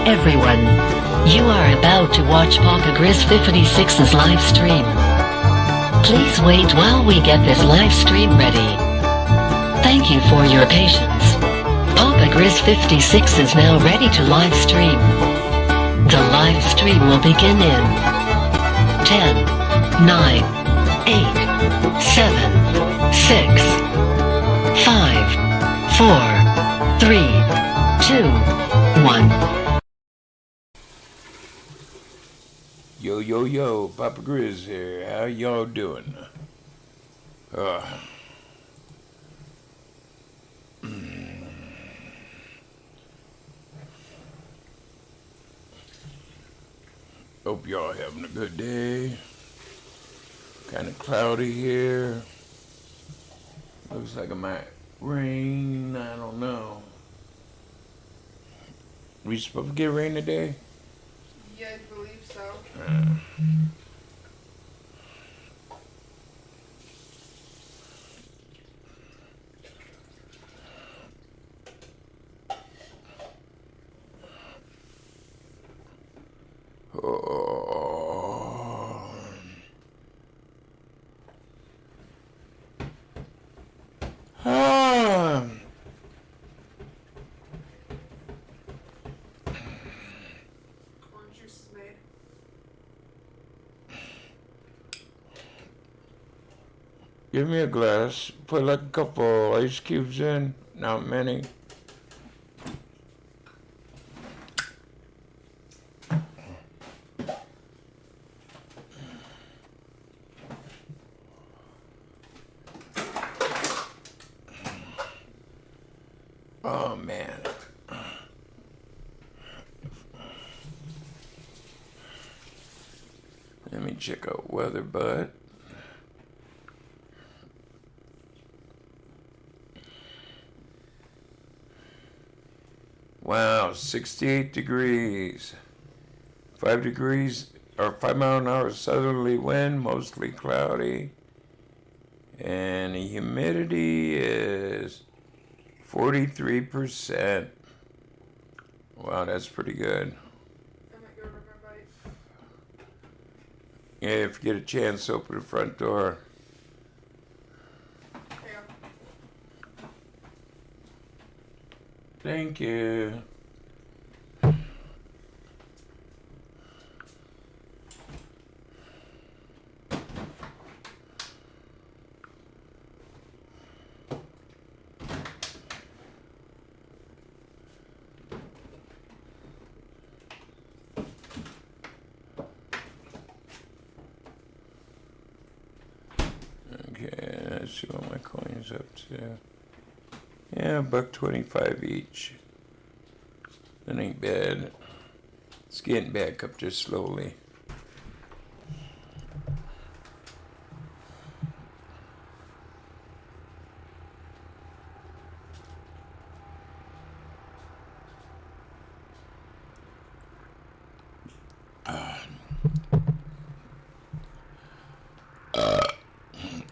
Everyone, you are about to watch Papa Grizz 56's live stream. Please wait while we get this live stream ready. Thank you for your patience. Papa Grizz 56 is now ready to live stream. The live stream will begin in 10, 9, 8, 7, 6, 5, 4, 3, 2, 1. Yo, Papa Grizz here. How y'all doing? Hope y'all having a good day. Kind of cloudy here. Looks like it might rain. I don't know. We supposed to get rain today? Yeah, I believe so. Orange juice is made. Give me a glass. Put like a couple ice cubes in. Not many. Oh man. Let me check out weather, bud. Wow, 68 degrees. 5 degrees or 5 mile an hour southerly wind, mostly cloudy. And the humidity is 43%. Wow, that's pretty good. I might go rub my bike. Yeah, if you get a chance, open the front door. Yeah. Thank you. Okay, let's see what my coin's up to. Yeah, $1.25 each. That ain't bad. It's getting back up just slowly.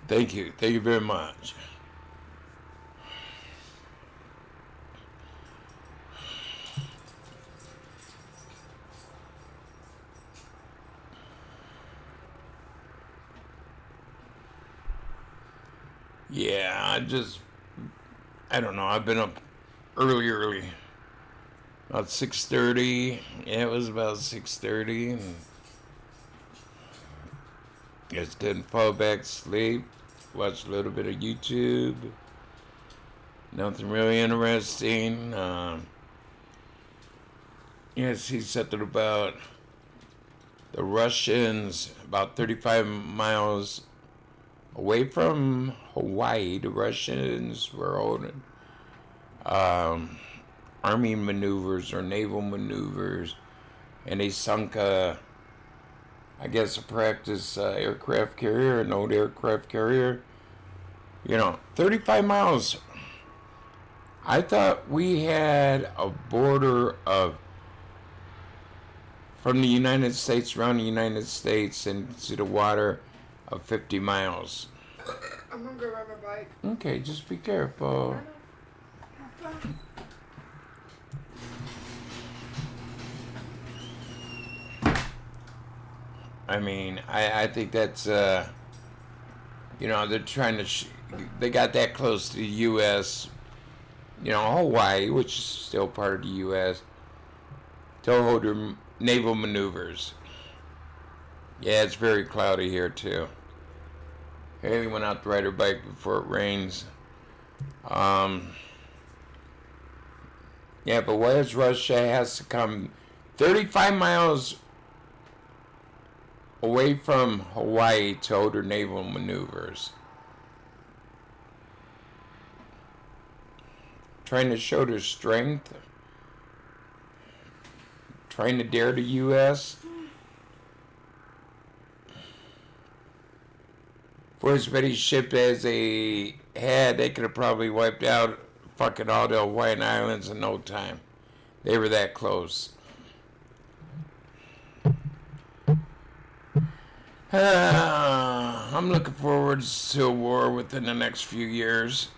Thank you. Thank you very much. Yeah, I don't know. I've been up early. About 6:30. Yeah, it was about 6:30. And just didn't fall back asleep. Watched a little bit of YouTube. Nothing really interesting. Yes, he said that about the Russians, about 35 miles away from Hawaii. The Russians were holding army maneuvers or naval maneuvers, and they sunk a practice aircraft carrier, an old aircraft carrier. 35 miles. I thought we had a border from the United States, around the United States into the water of 50 miles. I'm gonna go ride my bike. Okay, just be careful. Have fun. I mean, I think that's, you know, they're trying to, they got that close to the U.S., you know, Hawaii, which is still part of the U.S., to hold their naval maneuvers. Yeah, it's very cloudy here, too. Haley went out to ride her bike before it rains. Yeah, but where's Russia has to come 35 miles away from Hawaii to hold their naval maneuvers. Trying to show their strength. Trying to dare the U.S. For as many ships as they had, they could have probably wiped out fucking all the Hawaiian Islands in no time. They were that close. I'm looking forward to a war within the next few years.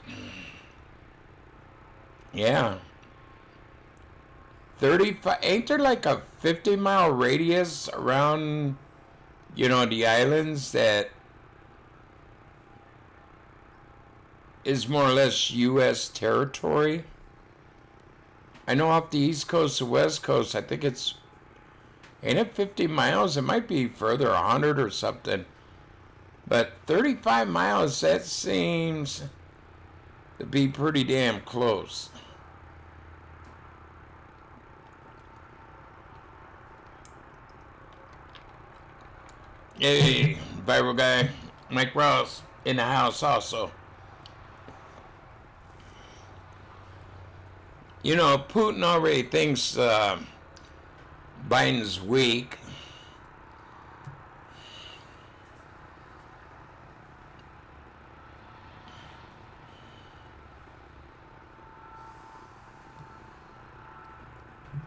Yeah. 35, ain't there like a 50-mile radius around, you know, the islands that is more or less U.S. territory? I know off the East Coast to West Coast, I think it's, ain't it 50 miles? It might be further, 100 or something. But 35 miles, that seems to be pretty damn close. Hey, viral guy, Mike Ross, in the house also. You know, Putin already thinks Biden's weak.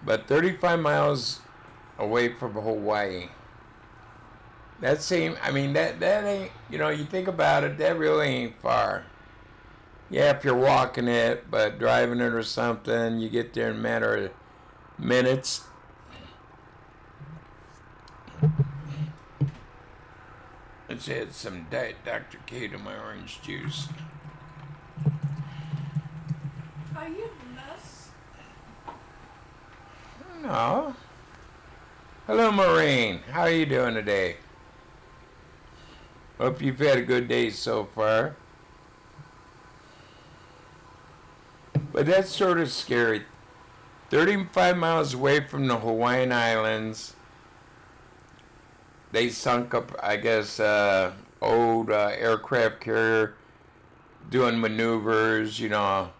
But 35 miles away from Hawaii. That seems, I mean, that ain't, you know, you think about it, that really ain't far. Yeah, if you're walking it, but driving it or something, you get there in a matter of minutes. Let's add some Diet Dr. K to my orange juice. Are you nuts? No. Hello, Maureen. How are you doing today? Hope you've had a good day so far. But that's sort of scary. 35 miles away from the Hawaiian Islands, they sunk up, I guess, old aircraft carrier doing maneuvers, you know.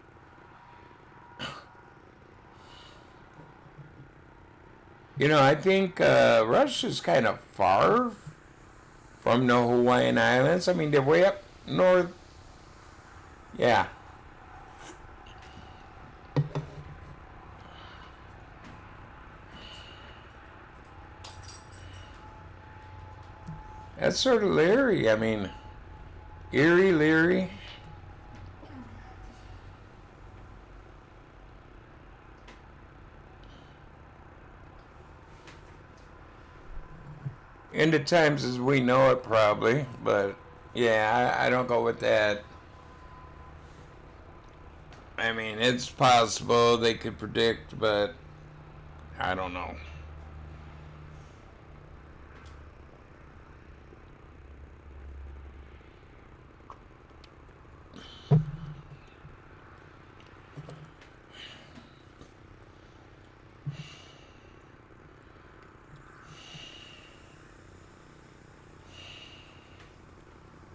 You know, I think Russia's kind of far from the Hawaiian Islands. I mean, they're way up north. Yeah. That's sort of leery. I mean, eerie, leery. In the times as we know it, probably. But, yeah, I don't go with that. I mean, it's possible they could predict, but I don't know.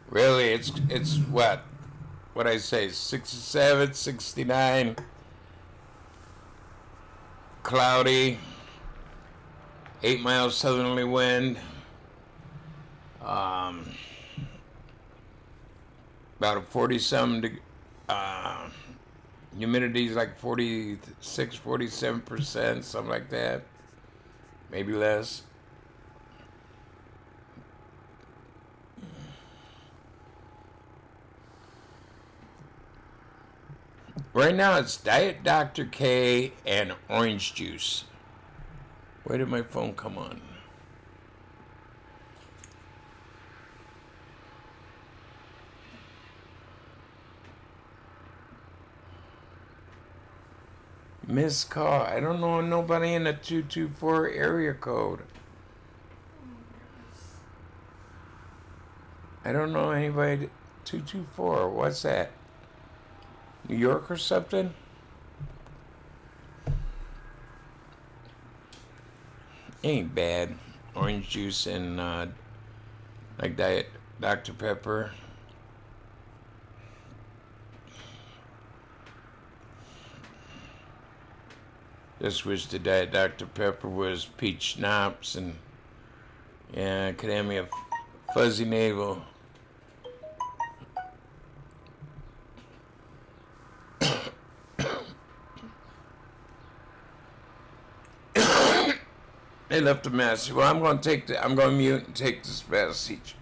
Really, it's what I say, 67, 69, cloudy, 8 miles southerly wind, about a 40-some, humidity is like 46, 47%, something like that, maybe less. Right now it's Diet Dr. K and orange juice. Where did my phone come on? Missed call. I don't know nobody in the 224 area code. I don't know anybody. 224. What's that? New York or something? Ain't bad. Orange juice and like Diet Dr. Pepper. Just wish the Diet Dr. Pepper was peach schnapps and Academia Fuzzy Navel. They left a message. Well, I'm going to mute and take this message.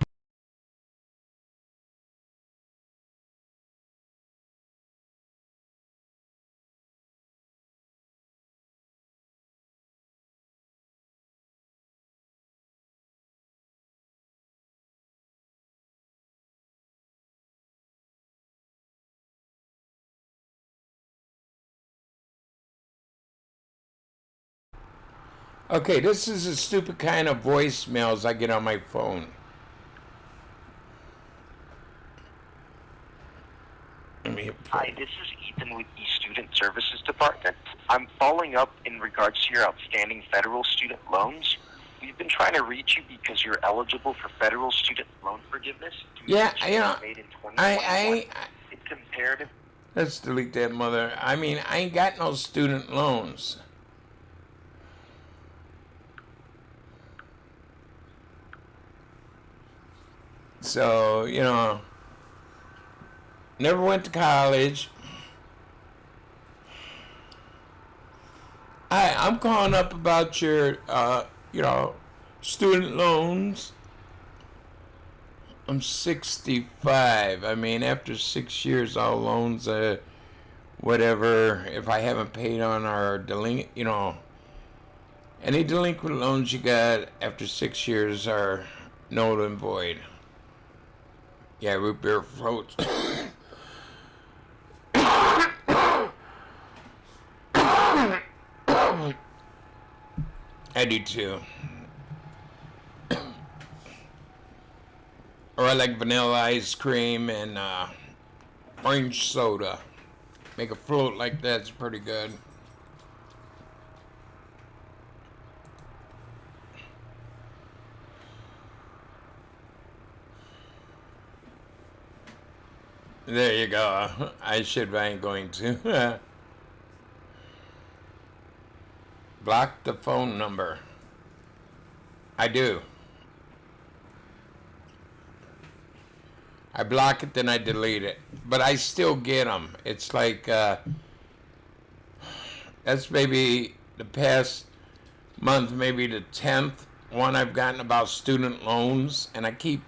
Okay, this is the stupid kind of voicemails I get on my phone. Hi, this is Ethan with the Student Services Department. I'm following up in regards to your outstanding federal student loans. We've been trying to reach you because you're eligible for federal student loan forgiveness. Yeah, made in 2021. It's imperative. Let's delete that mother. I mean, I ain't got no student loans. So, never went to college. I'm calling up about your, student loans. I'm 65. I mean, after 6 years, all loans, whatever, if I haven't paid on our any delinquent loans you got after 6 years are null and void. Yeah, root beer floats. I do too. Or I like vanilla ice cream and orange soda. Make a float like that's pretty good. There you go. I ain't going to. Block the phone number. I do. I block it, then I delete it. But I still get them. It's like, that's maybe the past month, maybe the 10th one I've gotten about student loans. And I keep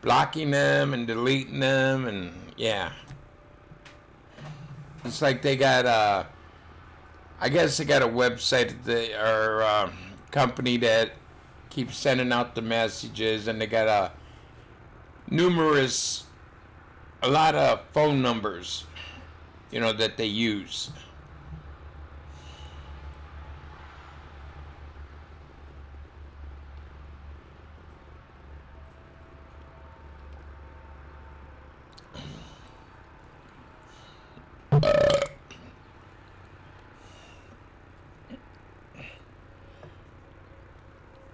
blocking them and deleting them, and yeah. It's like they got I guess they got a website or company that keeps sending out the messages, and they got a lot of phone numbers, that they use.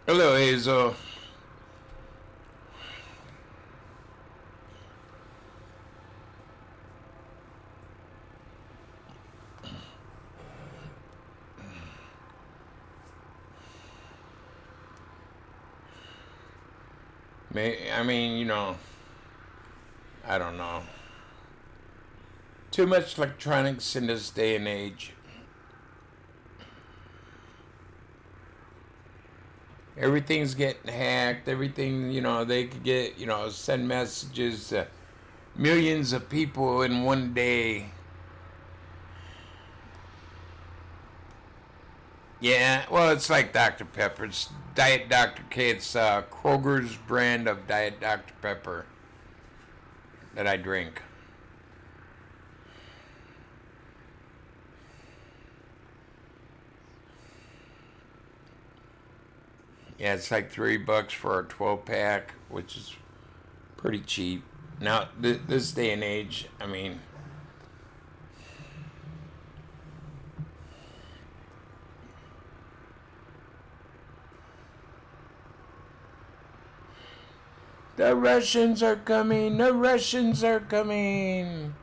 Hello, Hazel. I mean, I don't know. Too much electronics in this day and age. Everything's getting hacked. Everything, they could get, send messages to millions of people in one day. Yeah, well, it's like Dr. Pepper. It's Diet Dr. K. It's Kroger's brand of Diet Dr. Pepper that I drink. Yeah, it's like $3 for a 12-pack, which is pretty cheap. Now, this day and age, I mean, the Russians are coming, the Russians are coming.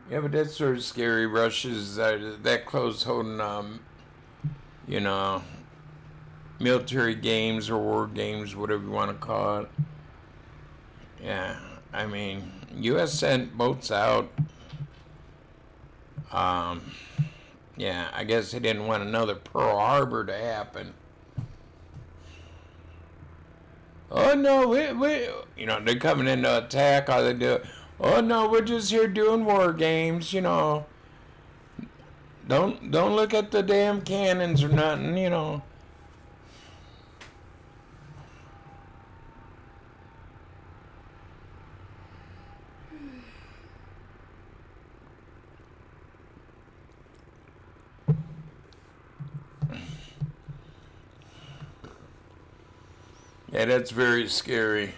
Yeah, but that's sort of scary. Russia's that close holding, you know, military games or war games, whatever you want to call it. Yeah, I mean, U.S. sent boats out. Yeah, I guess they didn't want another Pearl Harbor to happen. Oh no, we you know, they're coming in to attack. All they do, oh no, we're just here doing war games. You know, don't look at the damn cannons or nothing. You know. Yeah, that's very scary.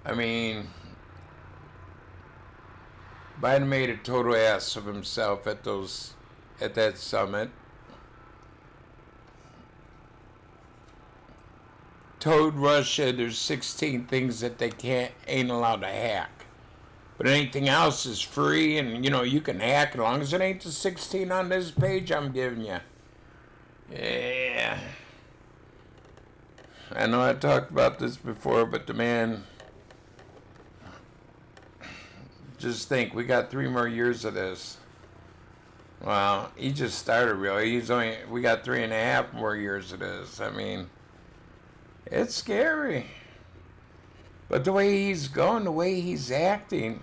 I mean, Biden made a total ass of himself at that summit. Told Russia there's 16 things that they ain't allowed to hack. But anything else is free, and you know, you can hack as long as it ain't the 16 on this page I'm giving you. Yeah. I know I talked about this before, but the man, just think, we got 3 more years of this. Well, he just started really. We got 3.5 more years of this. I mean, it's scary. But the way he's going, the way he's acting,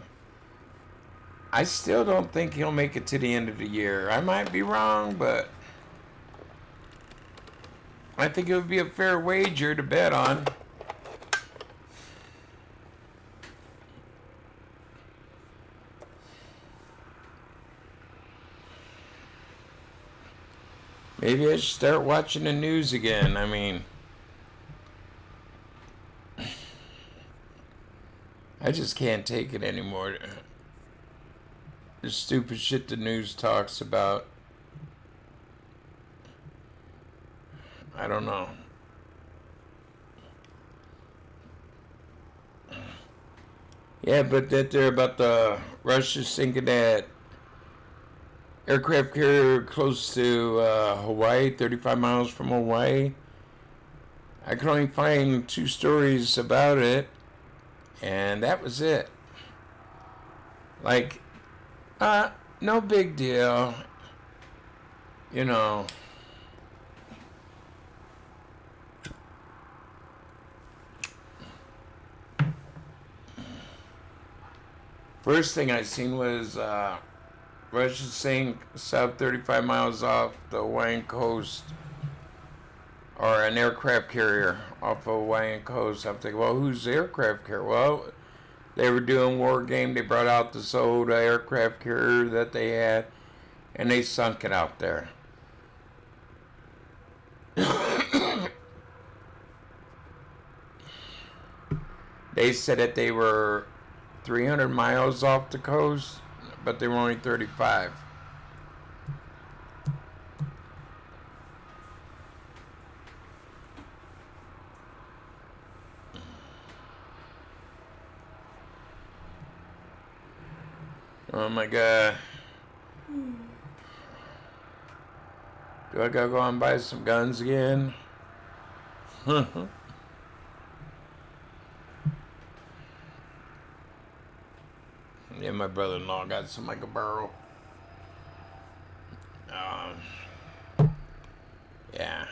I still don't think he'll make it to the end of the year. I might be wrong, but I think it would be a fair wager to bet on. Maybe I should start watching the news again. I mean, I just can't take it anymore. The stupid shit the news talks about. I don't know. Yeah, but that they're about the Russians sinking that aircraft carrier close to Hawaii, 35 miles from Hawaii. I could only find 2 stories about it, and that was it. Like, no big deal. You know. First thing I seen was Russia sank south 35 miles off the Hawaiian coast, or an aircraft carrier off the Hawaiian coast. I'm thinking, well, who's the aircraft carrier? Well, they were doing war game. They brought out this old aircraft carrier that they had, and they sunk it out there. They said that they were 300 miles off the coast, but they were only 35. Oh my God. Do I gotta go and buy some guns again? Yeah, my brother-in-law got some like a barrel. Yeah.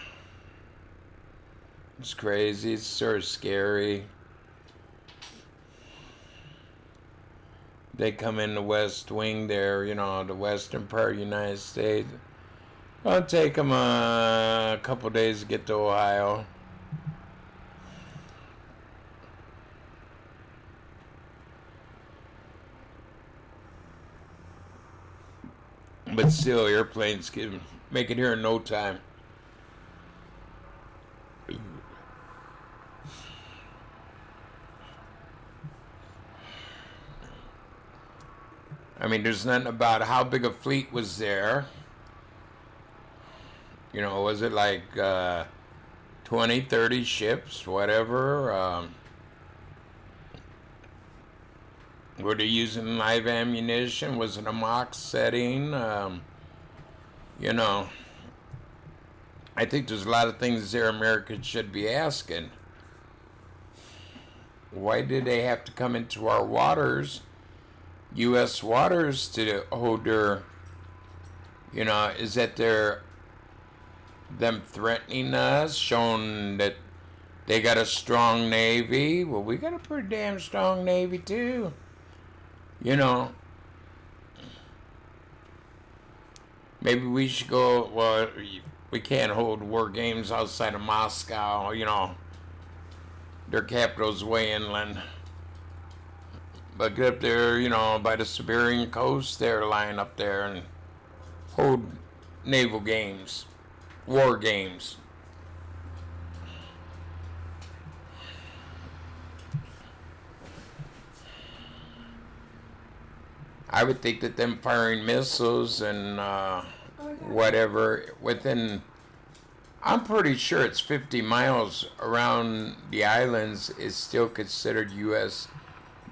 It's crazy. It's sort of scary. they come in the West Wing there, you know, the western part of the United States. It'll take them a couple days to get to Ohio. But still, airplanes can make it here in no time. I mean, there's nothing about how big a fleet was there. You know, was it like 20, 30 ships, whatever? Were they using live ammunition? Was it a mock setting? You know, I think there's a lot of things there Americans should be asking. Why did they have to come into our waters, U.S. waters, to hold their, you know, is that them threatening us, showing that they got a strong Navy? Well, we got a pretty damn strong Navy, too. You know, maybe we should go, well, we can't hold war games outside of Moscow, you know. Their capital's way inland. But get up there, you know, by the Siberian coast there, lying up there and hold naval games, war games. I would think that them firing missiles and whatever within, I'm pretty sure it's 50 miles around the islands is still considered U.S.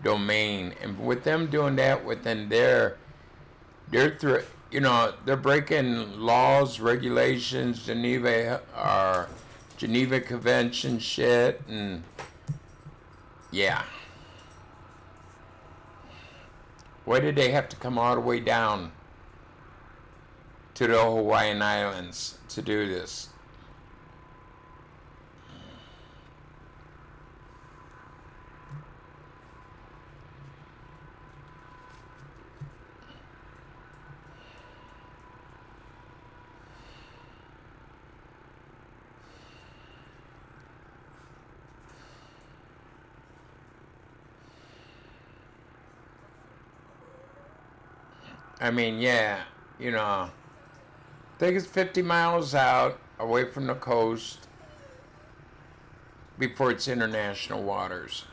domain. And with them doing that within they're breaking laws, regulations, Geneva Convention shit, and yeah. Why did they have to come all the way down to the Hawaiian Islands to do this? I mean, yeah, you know, I think it's 50 miles out, away from the coast, before it's international waters.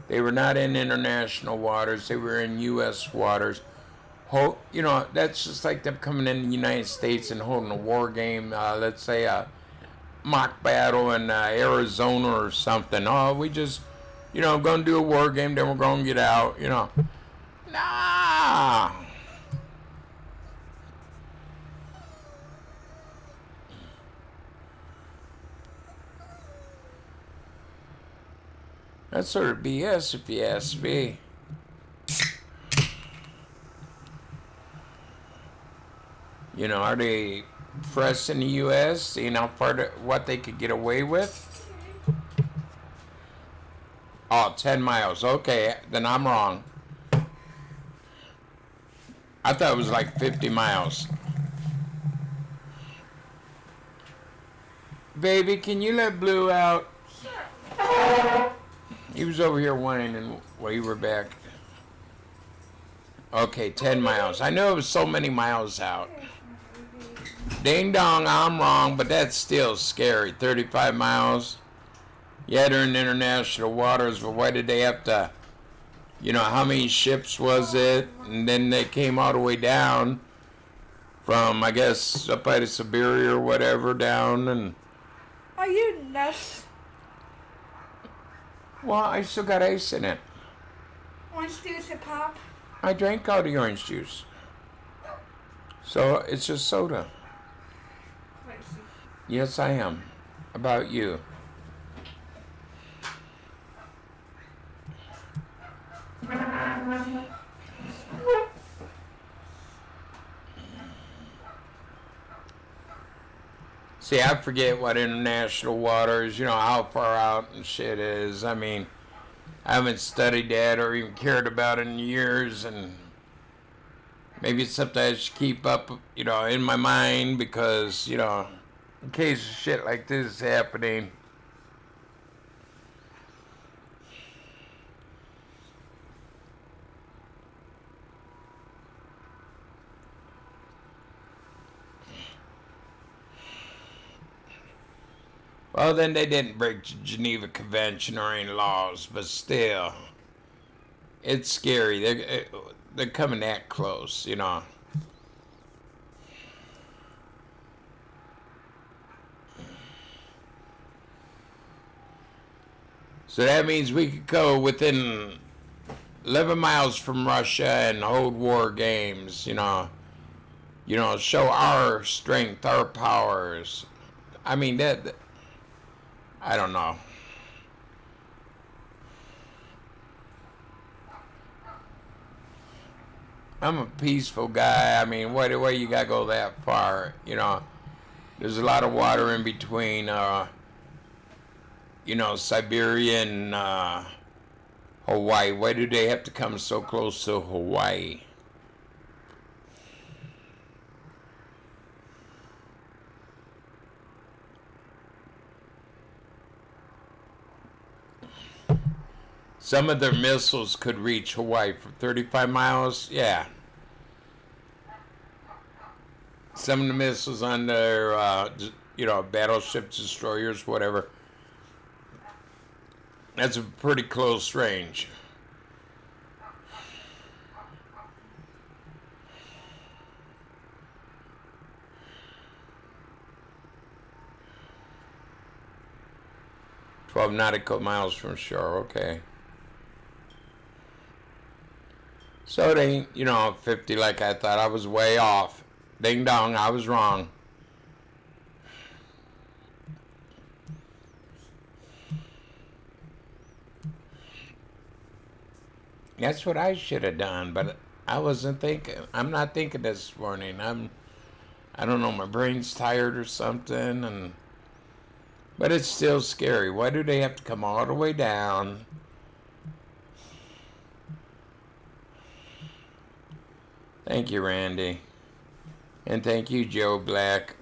They were not in international waters, they were in U.S. waters. You know, that's just like them coming in the United States and holding a war game, let's say a mock battle in Arizona or something. Oh, we just, you know, going to do a war game, then we're going to get out, you know. Nah. That's sort of BS if you ask me. You know, are they pressing the U.S., seeing how far what they could get away with? Oh, 10 miles. Okay, then I'm wrong. I thought it was like 50 miles. Baby, can you let Blue out? Sure. He was over here whining while you were back. Okay, 10 miles. I knew it was so many miles out. Ding dong, I'm wrong, but that's still scary. 35 miles. Yeah, they're in international waters, but why did they have to, you know, how many ships was it? And then they came all the way down from, I guess, up by the Siberia or whatever, down and... Are you nuts? Well, I still got ice in it. Orange juice and pop? I drank all the orange juice. So it's just soda. Crazy. Yes, I am. About you. See, I forget what international waters, you know, how far out and shit is. I mean, I haven't studied that or even cared about it in years, and maybe it's something I should keep up, in my mind, because, in case shit like this is happening. Well, then they didn't break the Geneva Convention or any laws, but still, it's scary. They're coming that close, So that means we could go within 11 miles from Russia and hold war games, show our strength, our powers. I mean, that I don't know. I'm a peaceful guy. I mean, why you gotta go that far? There's a lot of water in between, Siberia and Hawaii. Why do they have to come so close to Hawaii? Some of their missiles could reach Hawaii for 35 miles. Yeah. Some of the missiles on their, battleships, destroyers, whatever. That's a pretty close range. "12 nautical miles from shore." Okay. So it ain't, 50 like I thought. I was way off. Ding dong, I was wrong. That's what I should have done, but I wasn't thinking. I'm not thinking this morning. I don't know, my brain's tired or something, but it's still scary. Why do they have to come all the way down? Thank you, Randy. And thank you, Joe Black.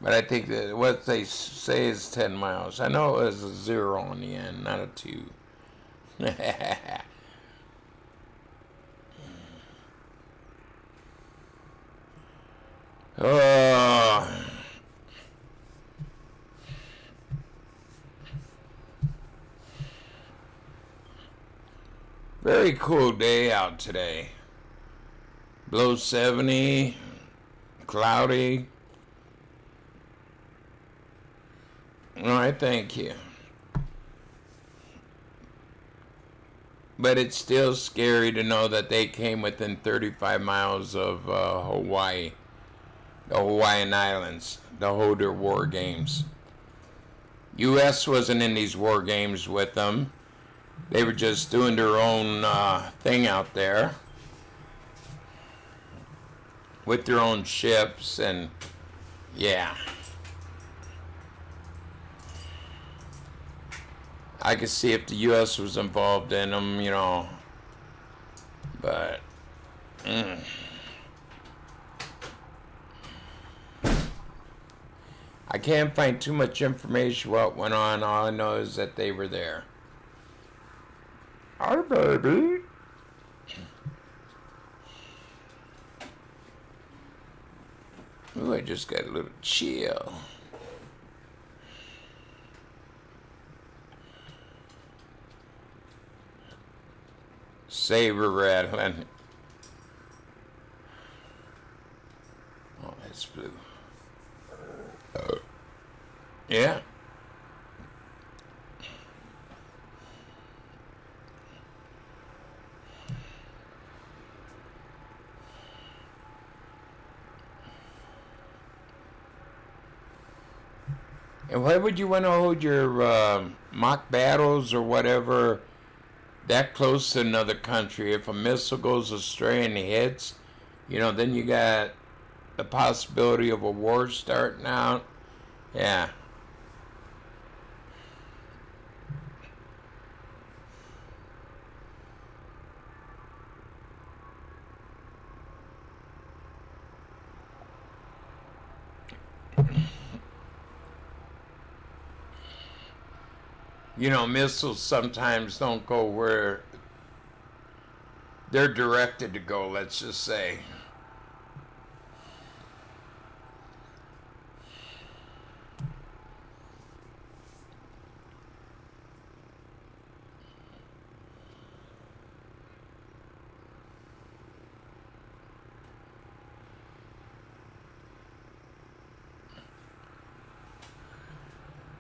But I think that what they say is 10 miles. I know it was a 0 on the end, not a 2. Oh. Very cool day out today. Below 70, cloudy. All right, thank you. But it's still scary to know that they came within 35 miles of Hawaii, the Hawaiian Islands, to hold their war games. U.S. wasn't in these war games with them. They were just doing their own thing out there with their own ships, and yeah. I could see if the U.S. was involved in them, but I can't find too much information what went on. All I know is that they were there. Hi, baby. Ooh, I just got a little chill. Saber rattling. Oh, that's blue. Yeah. And why would you want to hold your mock battles or whatever that close to another country? If a missile goes astray and hits, then you got the possibility of a war starting out. Yeah. You know, missiles sometimes don't go where they're directed to go, let's just say.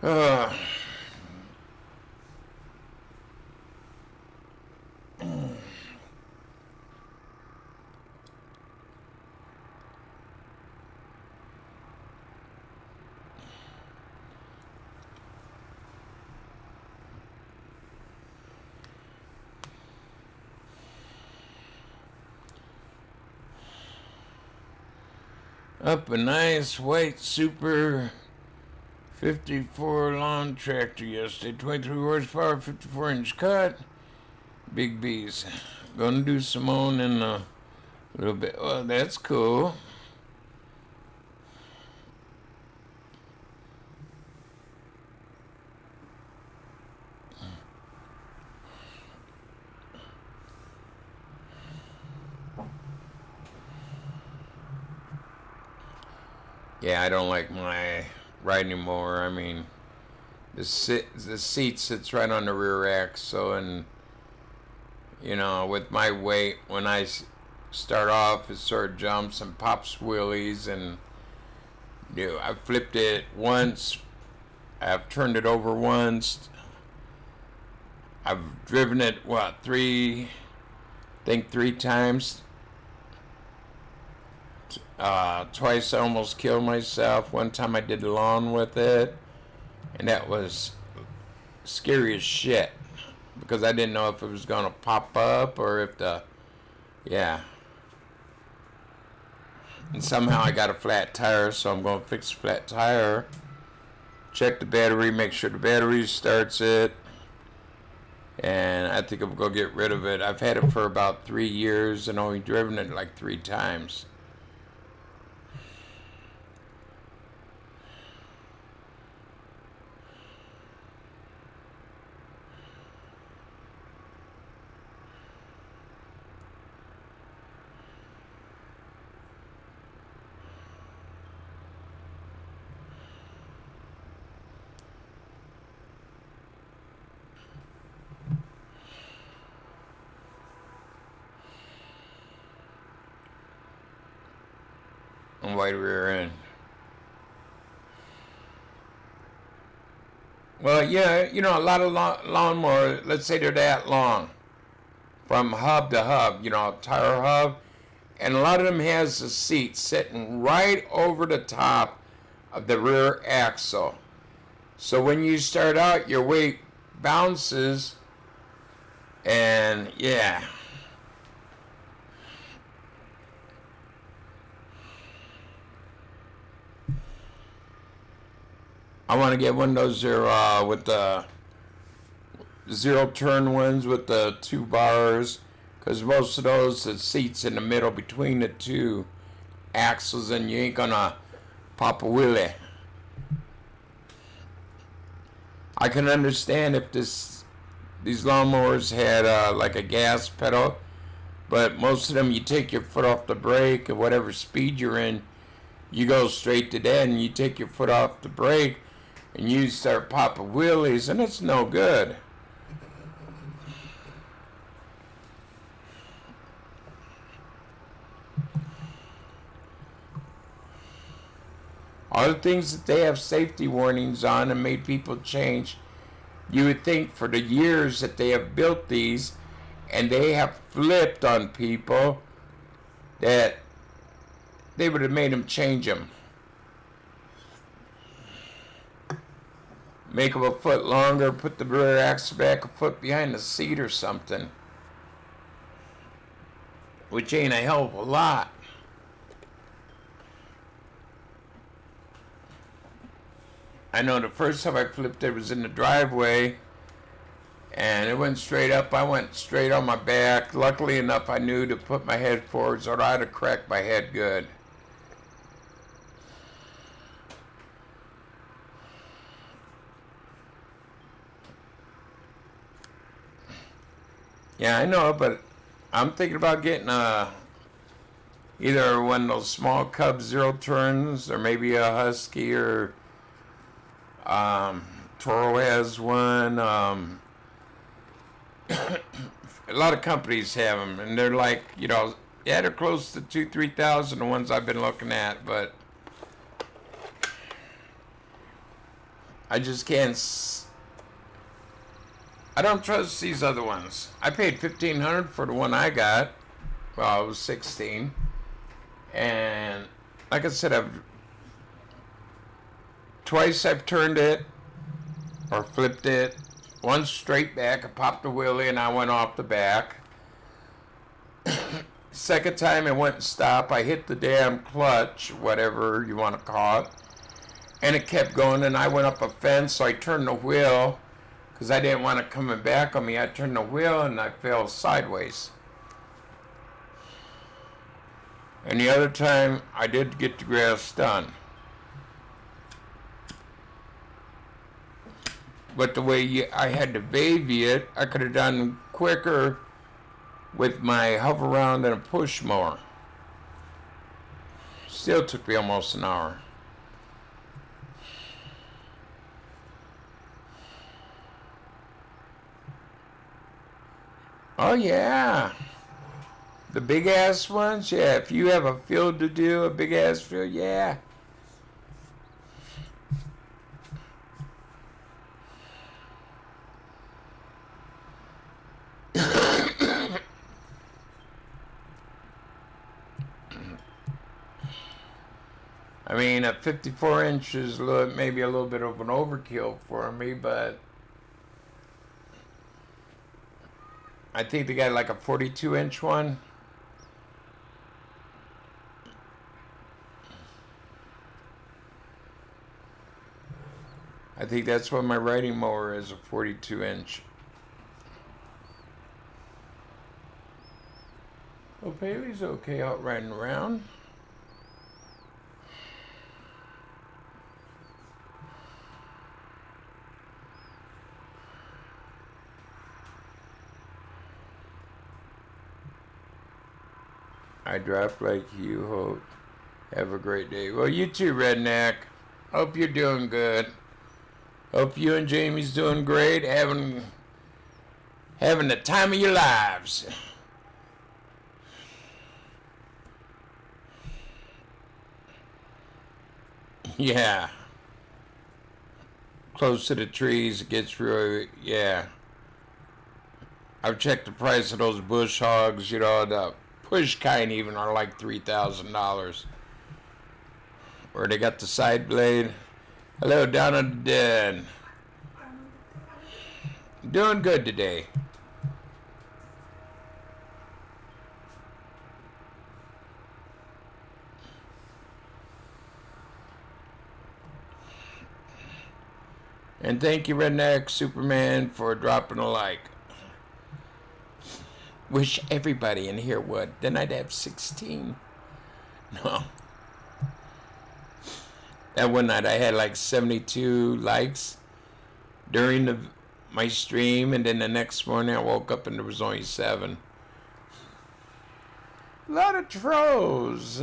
Uh, up a nice white Super 54 lawn tractor yesterday. 23 horsepower, 54-inch cut. Big B's. Gonna do some mowing in a little bit. Well, that's cool. Yeah, I don't like my riding mower. I mean, the seat sits right on the rear axle, and you know, with my weight, when I start off, it sort of jumps and pops wheelies, and you know, I've flipped it once, I've turned it over once, I've driven it three times. Twice I almost killed myself. One time I did the lawn with it, and that was scary as shit because I didn't know if it was gonna pop up or if yeah. And somehow I got a flat tire, so I'm gonna fix the flat tire, check the battery, make sure the battery starts it, and I think I'm gonna get rid of it. I've had it for about 3 years and only driven it like 3 times. White rear end. Well, yeah, you know, a lot of lawnmower, let's say they're that long, from hub to hub, you know, tire hub, and a lot of them has the seat sitting right over the top of the rear axle. So when you start out, your weight bounces, and yeah. I want to get one of those with the zero turn ones with the 2 bars, because most of those, the seats in the middle between the 2 axles, and you ain't gonna pop a wheelie. I can understand if these lawnmowers had like a gas pedal, but most of them, you take your foot off the brake at whatever speed you're in, you go straight to that, and you take your foot off the brake and you start popping wheelies, and it's no good. All the things that they have safety warnings on and made people change, you would think for the years that they have built these and they have flipped on people, that they would have made them change them. Make them a foot longer, put the rear axle back a foot behind the seat or something. Which ain't a hell of a lot. I know the first time I flipped it was in the driveway, and it went straight up. I went straight on my back. Luckily enough, I knew to put my head forwards, or I'd have cracked my head good. Yeah, I know, but I'm thinking about getting either one of those small cub zero turns, or maybe a husky, or Toro has one. A lot of companies have them, and they're like, yeah, they're close to 2,000-3,000, the ones I've been looking at, but I just can't. I don't trust these other ones. I paid $1,500 for the one I got. Well, I was 16, and like I said, twice I've turned it or flipped it. Once straight back, I popped the wheelie and I went off the back. Second time I went and stopped, I hit the damn clutch, whatever you want to call it, and it kept going, and I went up a fence, so I turned the wheel because I didn't want it coming back on me. I turned the wheel and I fell sideways. And the other time I did get the grass done. But the way I had to baby it, I could have done quicker with my hover round and a push mower. Still took me almost an hour. Oh yeah. The big ass ones, yeah. If you have a field to do, a big ass field, yeah. I mean, at 54 inches, maybe a little bit of an overkill for me, but I think they got like a 42-inch one. I think that's what my riding mower is, a 42-inch. Well, Bailey's okay out riding around. I dropped like you hope. Have a great day. Well, you too, Redneck. Hope you're doing good. Hope you and Jamie's doing great, having the time of your lives. Yeah. Close to the trees, it gets really, yeah. I've checked the price of those bush hogs, the push kind even are like $3,000. Where they got the side blade. Hello, down on the den. Doing good today. And thank you, Redneck Superman, for dropping a like. Wish everybody in here would. Then I'd have 16. No. That one night I had like 72 likes during my stream, and then the next morning I woke up and there was only 7. A lot of trolls.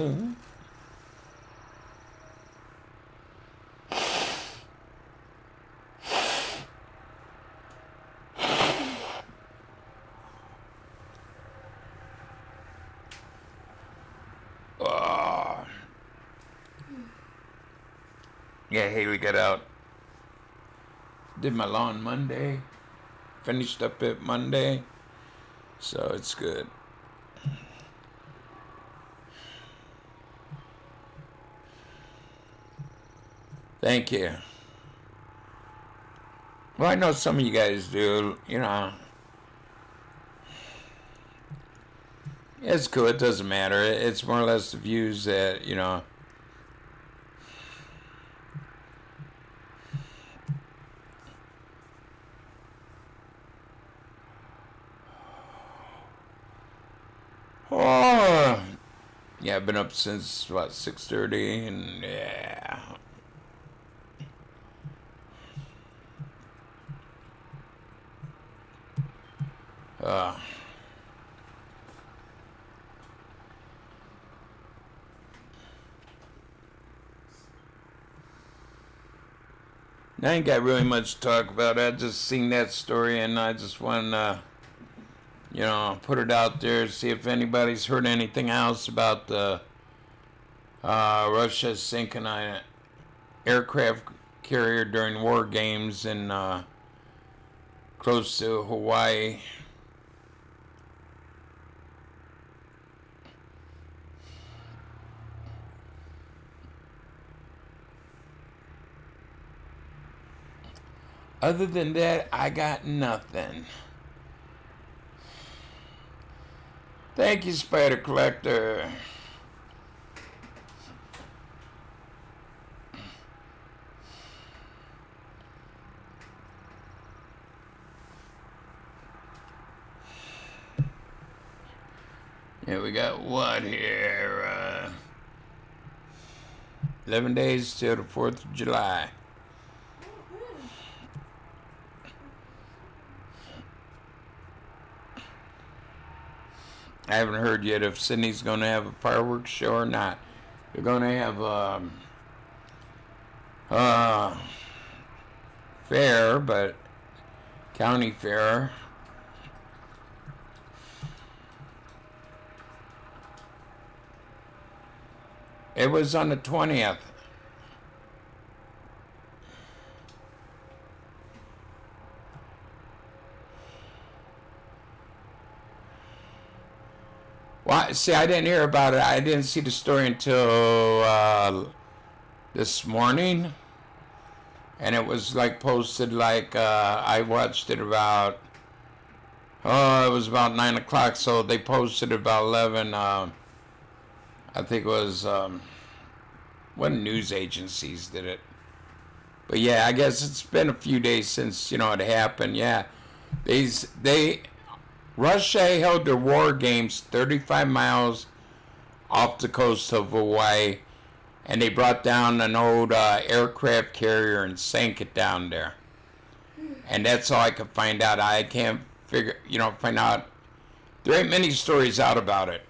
Yeah, Haley got out. Did my lawn Monday. Finished up it Monday. So it's good. Thank you. Well, I know some of you guys do, It's cool. It doesn't matter. It's more or less the views that, Oh, yeah, I've been up since, 6:30, and yeah. I ain't got really much to talk about. I just seen that story and I just want to, put it out there, see if anybody's heard anything else about the Russia sinking an aircraft carrier during war games in close to Hawaii. Other than that, I got nothing. Thank you, Spider Collector. Yeah, we got what here? 11 days till the 4th of July. I haven't heard yet if Sydney's going to have a fireworks show or not. They're going to have fair, but county fair. It was on the 20th. Well, see, I didn't hear about it. I didn't see the story until this morning. And it was like posted like, I watched it about, it was about 9 o'clock. So they posted about 11, I think it was, what news agencies did it? But yeah, I guess it's been a few days since, it happened. Yeah, Russia held their war games 35 miles off the coast of Hawaii, and they brought down an old aircraft carrier and sank it down there. And that's all I could find out. I can't find out. There ain't many stories out about it.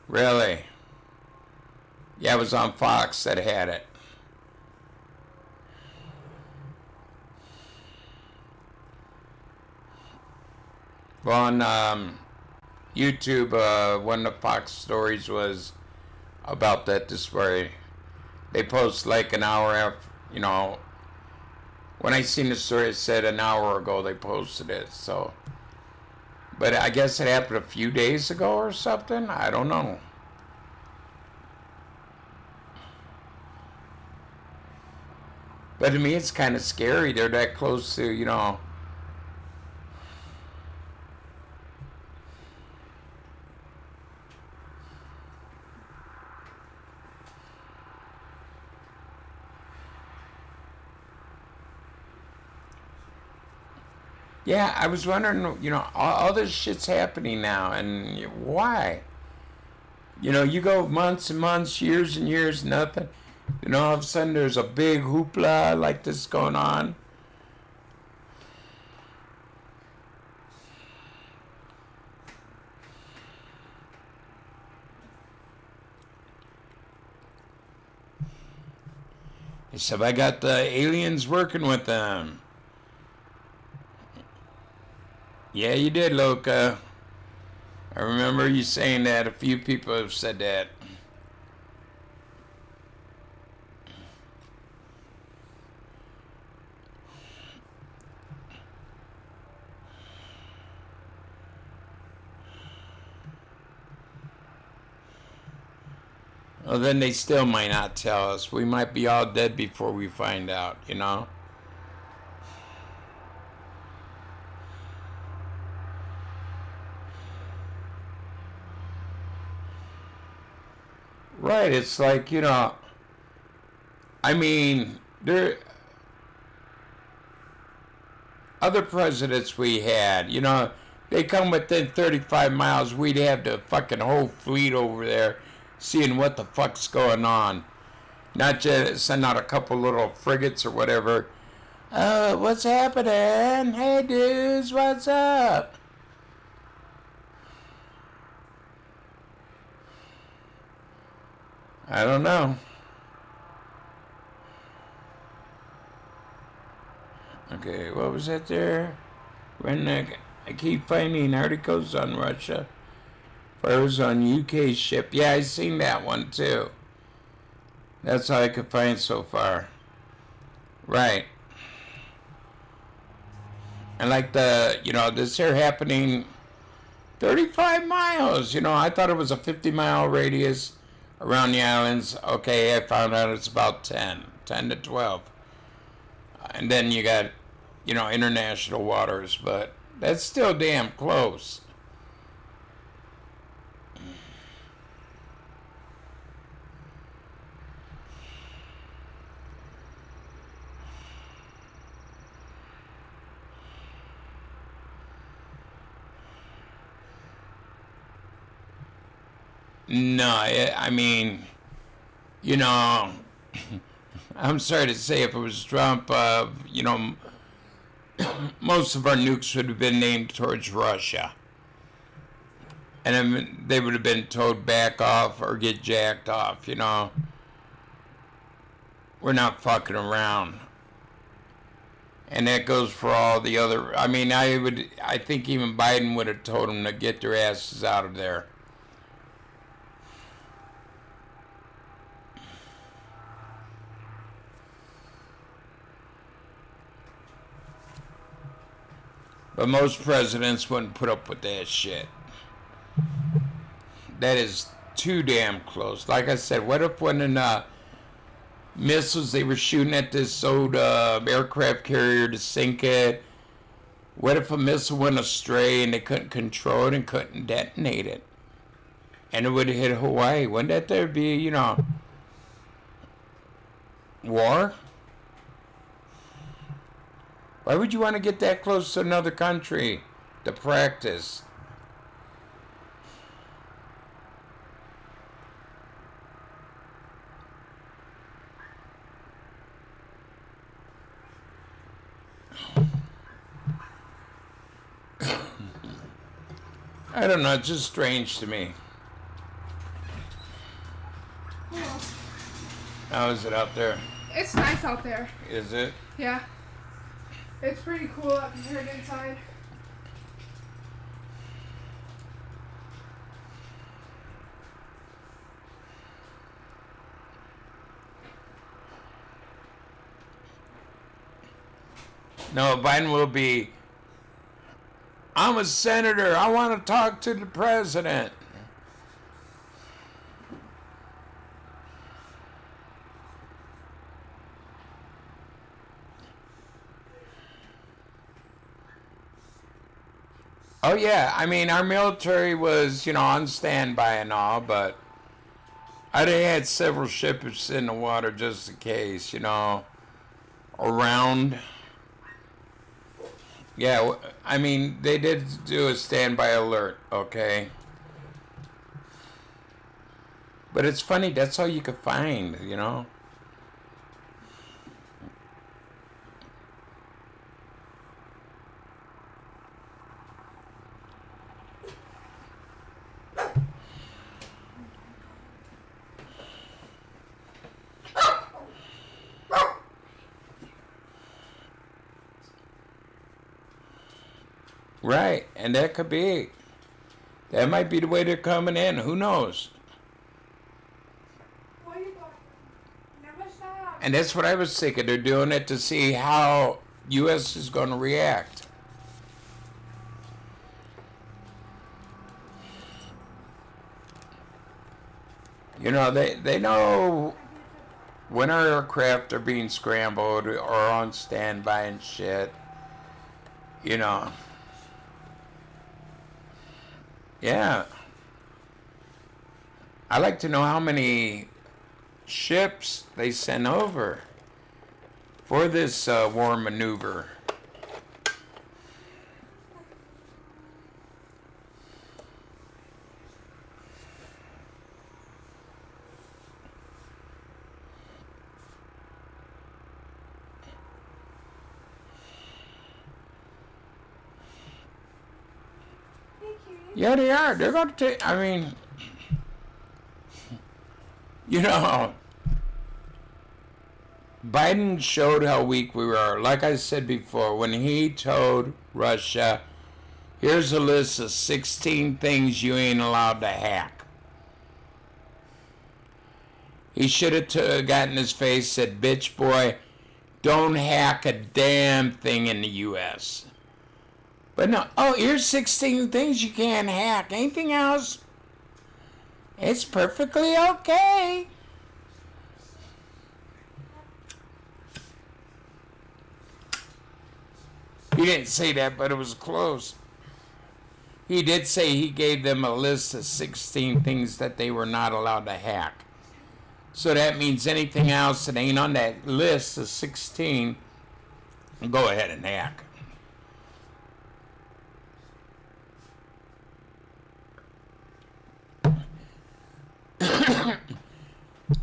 Really? Yeah, it was on Fox that had it. Well, on YouTube, one of the Fox stories was about that story. They post like an hour after, when I seen the story, it said an hour ago they posted it, so. But I guess it happened a few days ago or something. I don't know. But to me, it's kind of scary. They're that close to, Yeah, I was wondering, all this shit's happening now, and why? You go months and months, years and years, nothing. All of a sudden there's a big hoopla like this going on. They said, I got the aliens working with them. Yeah, you did, Loka. I remember you saying that. A few people have said that. Well, then they still might not tell us. We might be all dead before we find out, Right, it's like, I mean, other presidents we had, they come within 35 miles, we'd have the fucking whole fleet over there seeing what the fuck's going on. Not just send out a couple little frigates or whatever. What's happening? Hey dudes, what's up? I don't know. Okay, what was that there? Redneck. I keep finding articles on Russia. Fires on UK ship. Yeah, I seen that one too. That's all I could find so far. Right. And like this here happening 35 miles. I thought it was a 50-mile radius around the islands. Okay, I found out it's about 10 to 12. And then you got, international waters, but that's still damn close. No, I mean, I'm sorry to say, if it was Trump, most of our nukes would have been aimed towards Russia. And then they would have been told back off or get jacked off, We're not fucking around. And that goes for all the other, I think even Biden would have told them to get their asses out of there. But most presidents wouldn't put up with that shit. That is too damn close. Like I said, what if when the missiles they were shooting at this old aircraft carrier to sink it, what if a missile went astray and they couldn't control it and couldn't detonate it? And it would have hit Hawaii. Wouldn't that there be, war? Why would you want to get that close to another country to practice? I don't know, it's just strange to me. How is it out there? It's nice out there. Is it? Yeah. It's pretty cool up here inside. No, Biden will be, I'm a senator, I want to talk to the president. Oh yeah, our military was, on standby and all, but they had several ships in the water just in case, around. Yeah, they did do a standby alert, okay? But it's funny, that's all you could find, Right, and that could be. That might be the way they're coming in. Who knows? Never stop. And that's what I was thinking. They're doing it to see how U.S. is going to react. They know when our aircraft are being scrambled or on standby and shit. Yeah. I'd like to know how many ships they sent over for this war maneuver. Yeah, they are. They're going to take, Biden showed how weak we were. Like I said before, when he told Russia, here's a list of 16 things you ain't allowed to hack. He should have gotten his face, said, bitch boy, don't hack a damn thing in the U.S. But no, oh, here's 16 things you can't hack. Anything else? It's perfectly okay. He didn't say that, but it was close. He did say he gave them a list of 16 things that they were not allowed to hack. So that means anything else that ain't on that list of 16, go ahead and hack.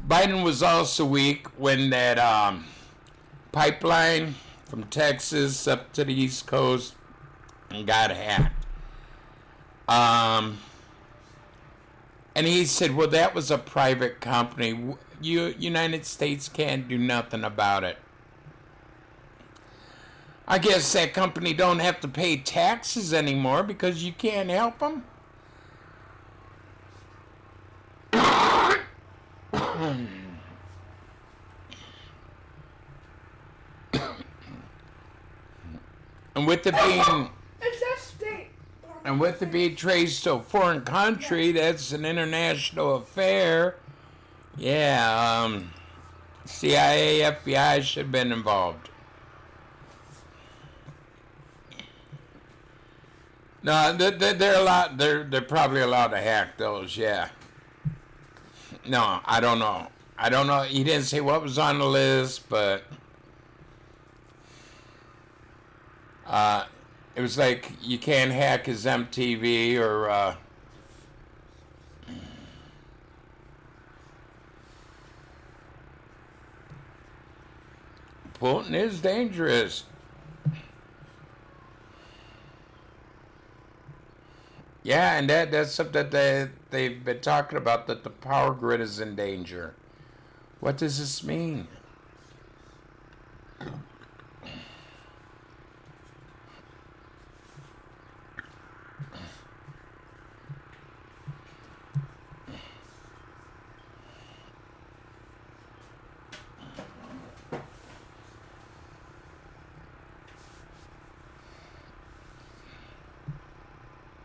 Biden was also weak when that pipeline from Texas up to the East Coast got hacked. And he said, well, that was a private company. United States can't do nothing about it. I guess that company don't have to pay taxes anymore because you can't help them. And with it being... It's that state. And with it being traced to a foreign country, that's an international affair. Yeah, CIA, FBI should have been involved. No, they're probably allowed to hack those, yeah. No, I don't know. He didn't say what was on the list, but it was like you can't hack his MTV or Putin is dangerous. Yeah, and that's something that they've been talking about, that the power grid is in danger. What does this mean?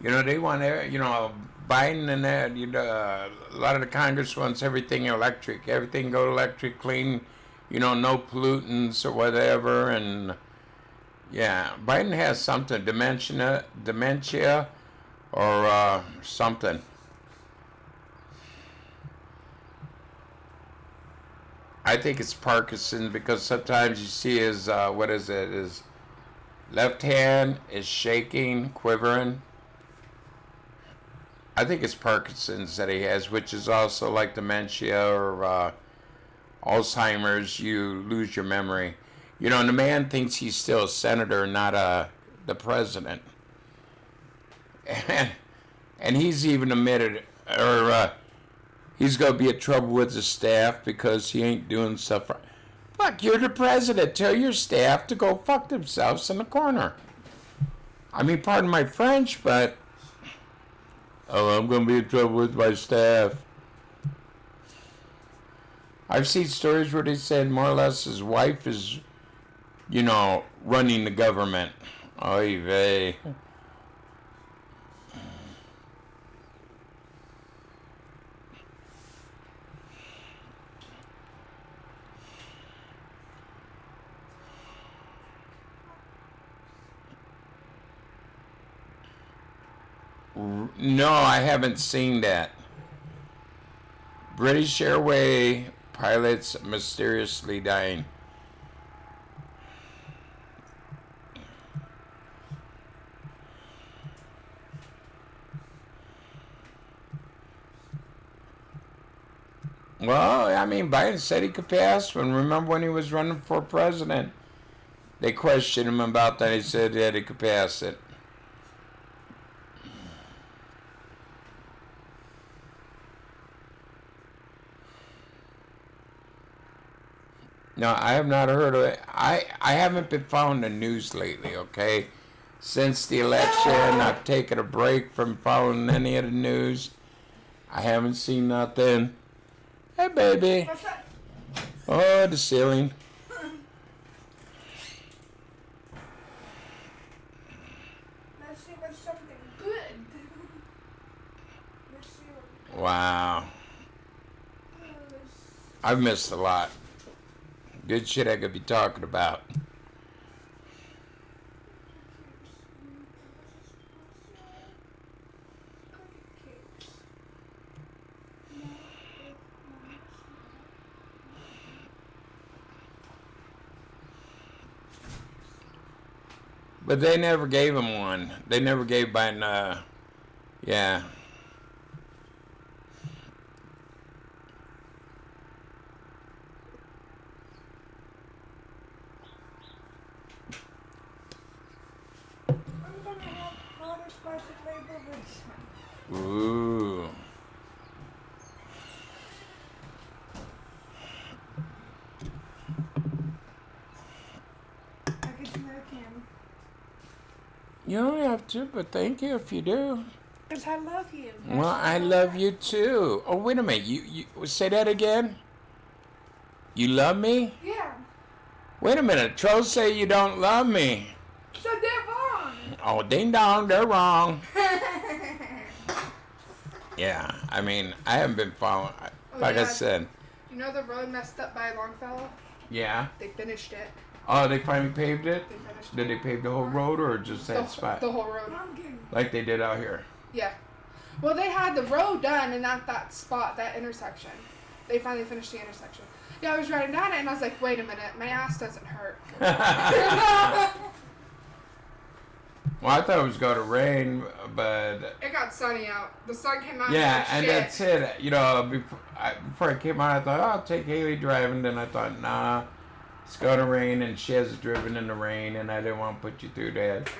You know, they want, Biden and that, a lot of the Congress wants everything electric. Everything go electric, clean, no pollutants or whatever. And, yeah, Biden has something, dementia or something. I think it's Parkinson's because sometimes you see his, his left hand is shaking, quivering. I think it's Parkinson's that he has, which is also like dementia or Alzheimer's. You lose your memory. And the man thinks he's still a senator, not the president. And he's even admitted, or he's going to be in trouble with his staff because he ain't doing stuff right. Fuck, you're the president. Tell your staff to go fuck themselves in the corner. I mean, pardon my French, but... Oh, I'm going to be in trouble with my staff. I've seen stories where they said more or less his wife is, running the government. Oy vey. No, I haven't seen that. British Airways pilots mysteriously dying. Well, I mean, Biden said he could pass. Remember when he was running for president? They questioned him about that. He said that he could pass it. No, I have not heard of it. I haven't been following the news lately, okay? Since the election, I've taken a break from following any of the news. I haven't seen nothing. Hey, baby. What's that? Oh, the ceiling. Let's see what's something good. Let's see what Wow. I've missed a lot. Good shit I could be talking about. But they never gave him one. They never gave Biden, yeah. I'm gonna have water spicy flavor with Ooh. I get you another can. You don't have to, but thank you if you do. Because I love you. Well, I love you too. Oh, wait a minute. You say that again? You love me? Yeah. Wait a minute. Trolls say you don't love me. So they're wrong. Oh, ding dong, they're wrong. Yeah, I mean, I haven't been following. Like I yeah. said. You know the road messed up by Longfellow? Yeah. They finished it. Oh, they finally paved it? They finished Did they pave the whole road or just that the, spot? the whole road. Like they did out here. Yeah. Well, they had the road done and not that spot, that intersection. They finally finished the intersection. Yeah, I was riding down it and I was like, wait a minute, my ass doesn't hurt. Well, I thought it was going to rain, but... It got sunny out. The sun came out. Yeah, and and that's it. You know, before I came out, I thought, oh, I'll take Haley driving. Then I thought, nah, it's going to rain, and she has driven in the rain, and I didn't want to put you through that.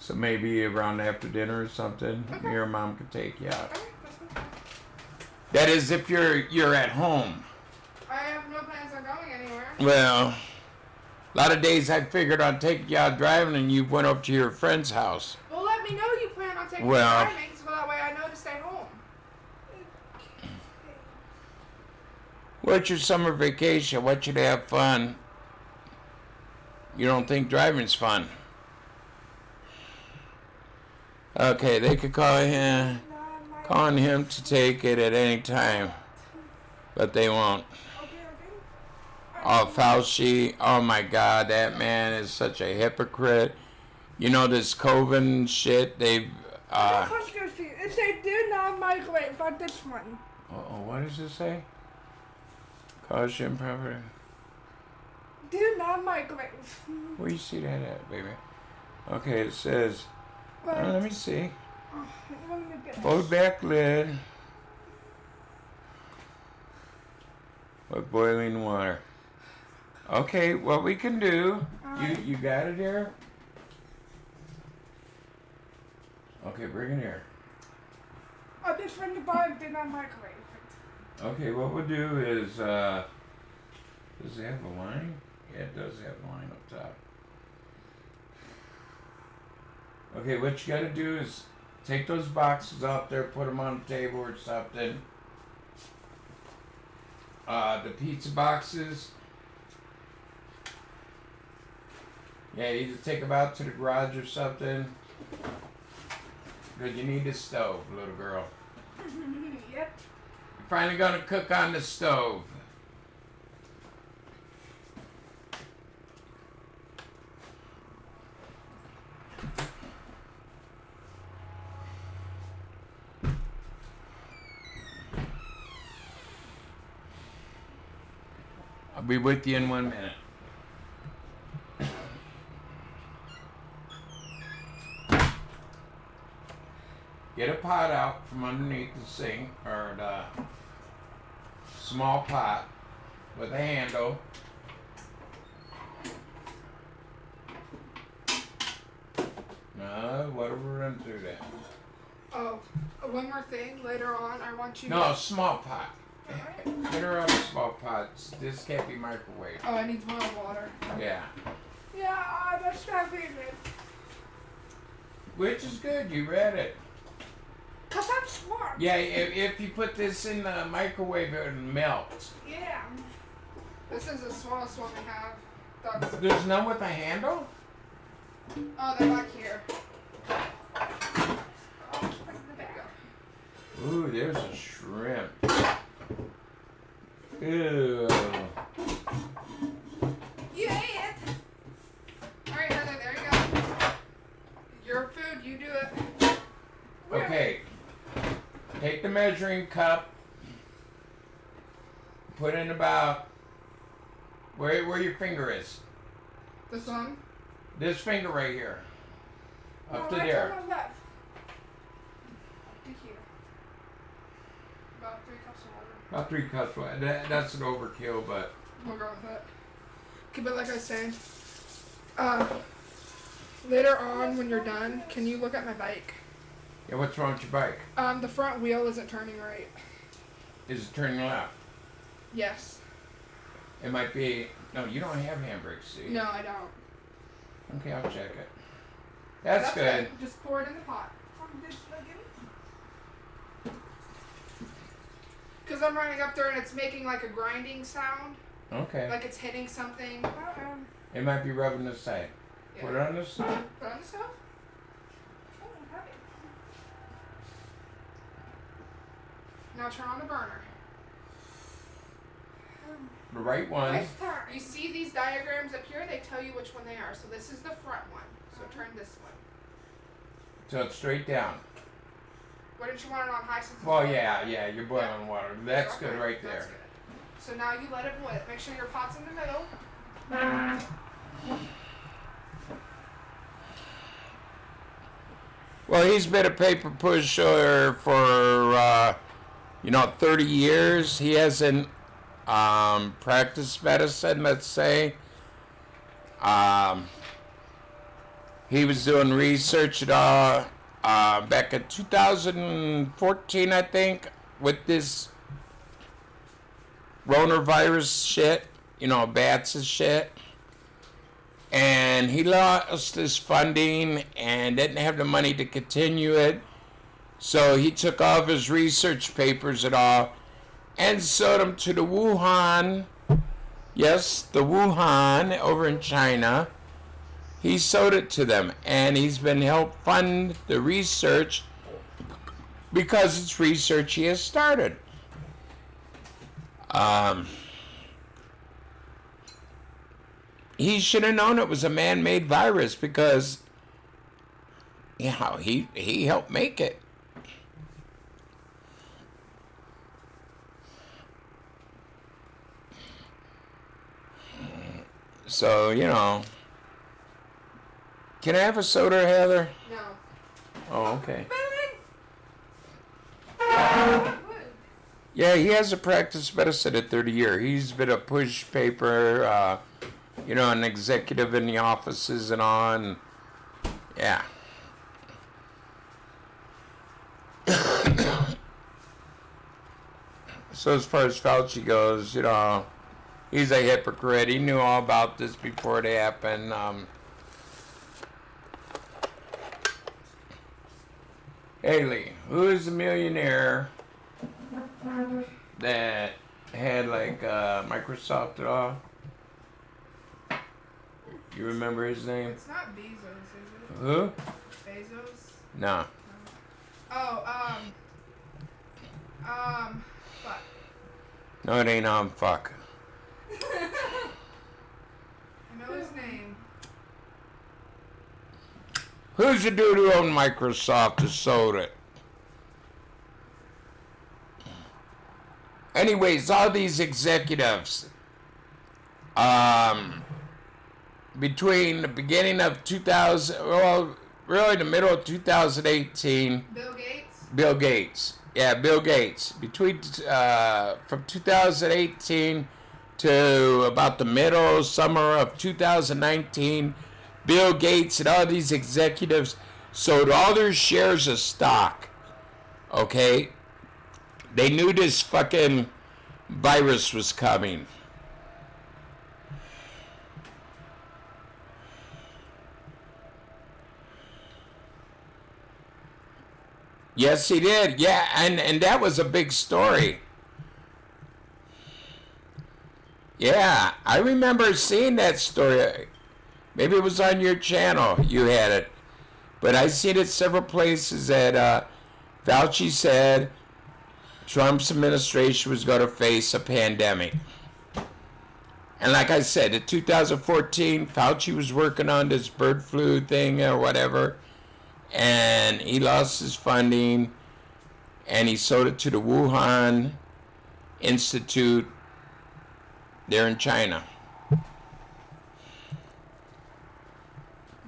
So maybe around after dinner or something, Okay. your mom could take you out. Okay, that's okay. That is if you're at home. I have no plans on going anywhere. Well, a lot of days I figured on taking you out driving, and you went up to your friend's house. Well, let me know you plan on taking Well- me driving, so that way I know to stay home. What's your summer vacation? Want you to have fun. You don't think driving's fun? Okay, they could call him, calling him to take it at any time, but they won't. Oh, Fauci, oh my God, that man is such a hypocrite. You know this COVID shit, they've, It said do not migrate for this one. oh, what does it say? Caution, property. Do not migrate. Where you see that at, baby? Okay, it says, let me see. Fold back lid with boiling water. Okay, what we can do, you got it here? Okay, bring it here. Oh, this one you bought did not microwave it. Okay, what we'll do is, does it have a line? Yeah, it does have a line up top. Okay, what you gotta do is take those boxes out there, put them on the table or something. The pizza boxes. Yeah, either take them out to the garage or something. Because you need a stove, little girl. Yep. You're finally gonna cook on the stove. I'll be with you in 1 minute. Get a pot out from underneath the sink, or the small pot with a handle. No, whatever, run through that. Oh, one more thing. Later on, I want you No, to... small pot. Get her out of small pots. This can't be microwaved. Oh, I need boiled water. Yeah. Yeah, that's not favorite. Which is good. You read it. Cause I'm smart. Yeah, if you put this in the microwave, it would melt. Yeah. This is the smallest one we have. That's, There's none with a handle? oh, they're back here. Oh, there you go. Ooh, there's a shrimp. Ew. You ate it. All right, Heather, there you go. Your food, you do it. Okay. Take the measuring cup. Put in about where your finger is. This one? This finger right here. Up to right there. on the left. Up to here. About 3 cups of water. About 3 cups. That's an overkill, but We'll go with it. Okay, but like I was saying, later on when you're done, can you look at my bike? yeah. What's wrong with your bike? The front wheel isn't turning right. Is it turning left? Yes. It might be. No, you don't have handbrakes, do you? No, I don't. Okay, I'll check it. That's good. Just pour it in the pot. Because I'm running up there and it's making like a grinding sound. Okay. Like it's hitting something. It might be rubbing this side. Yeah. Put it on this side. Put on the stove. Oh, heavy. Now turn on the burner. The right one. You see these diagrams up here? They tell you which one they are. So this is the front one. So turn this one. So it's straight down. Why didn't you want it on high since it's Well, boiling? yeah, you're boiling water. That's Okay, good right there. that's good. So now you let it boil. Make sure your pot's in the middle. Well, he's been a paper pusher for, 30 years. He hasn't practiced medicine, let's say. He was doing research back in 2014, I think, with this coronavirus shit, bats and shit. And he lost his funding and didn't have the money to continue it. So he took all of his research papers and all and sold them to the Wuhan. Yes, the Wuhan over in China. He sold it to them and he's been helped fund the research because it's research he has started. He should have known it was a man-made virus because, he helped make it. So, Can I have a soda, Heather? No. Oh, okay. Yeah, he hasn't practiced medicine at 30 years. He's been a push paper, an executive in the offices and on. Yeah. So as far as Fauci goes, he's a hypocrite. He knew all about this before it happened. Haley, who is the millionaire that had Microsoft at all? You remember his name? It's not Bezos, is it? Who? Bezos? No. Oh, fuck. No, it ain't fuck. I know his name. Who's the dude who owned Microsoft who sold it? Anyways, all these executives, between the beginning of really the middle of 2018. Bill Gates. Yeah, Bill Gates. Between, from 2018 to about the middle, summer of 2019, Bill Gates and all these executives sold all their shares of stock. Okay? They knew this fucking virus was coming. Yes, he did. Yeah, and that was a big story. Yeah, I remember seeing that story. Maybe it was on your channel. You had it. But I seen it several places that Fauci said Trump's administration was going to face a pandemic. And like I said, in 2014, Fauci was working on this bird flu thing or whatever. And he lost his funding. And he sold it to the Wuhan Institute there in China.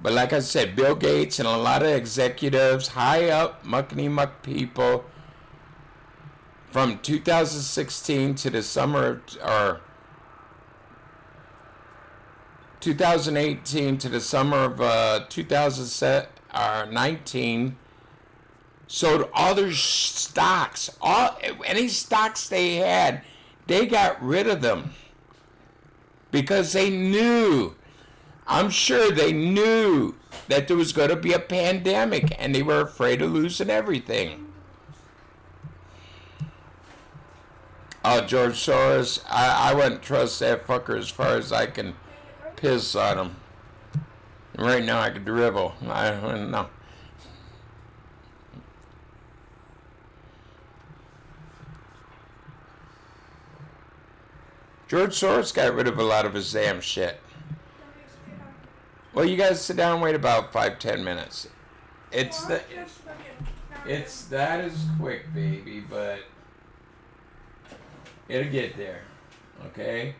But like I said, Bill Gates and a lot of executives, high up, muckety muck people, from 2016 to the summer, or 2018 to the summer of 2019, sold all their stocks. Any stocks they had, they got rid of them. Because they knew, I'm sure they knew that there was going to be a pandemic and they were afraid of losing everything. Oh, George Soros, I wouldn't trust that fucker as far as I can piss on him. Right now I could dribble. I don't know. George Soros got rid of a lot of his damn shit. Well, you guys sit down and wait about 5-10 minutes. That is quick, baby, but it'll get there. Okay?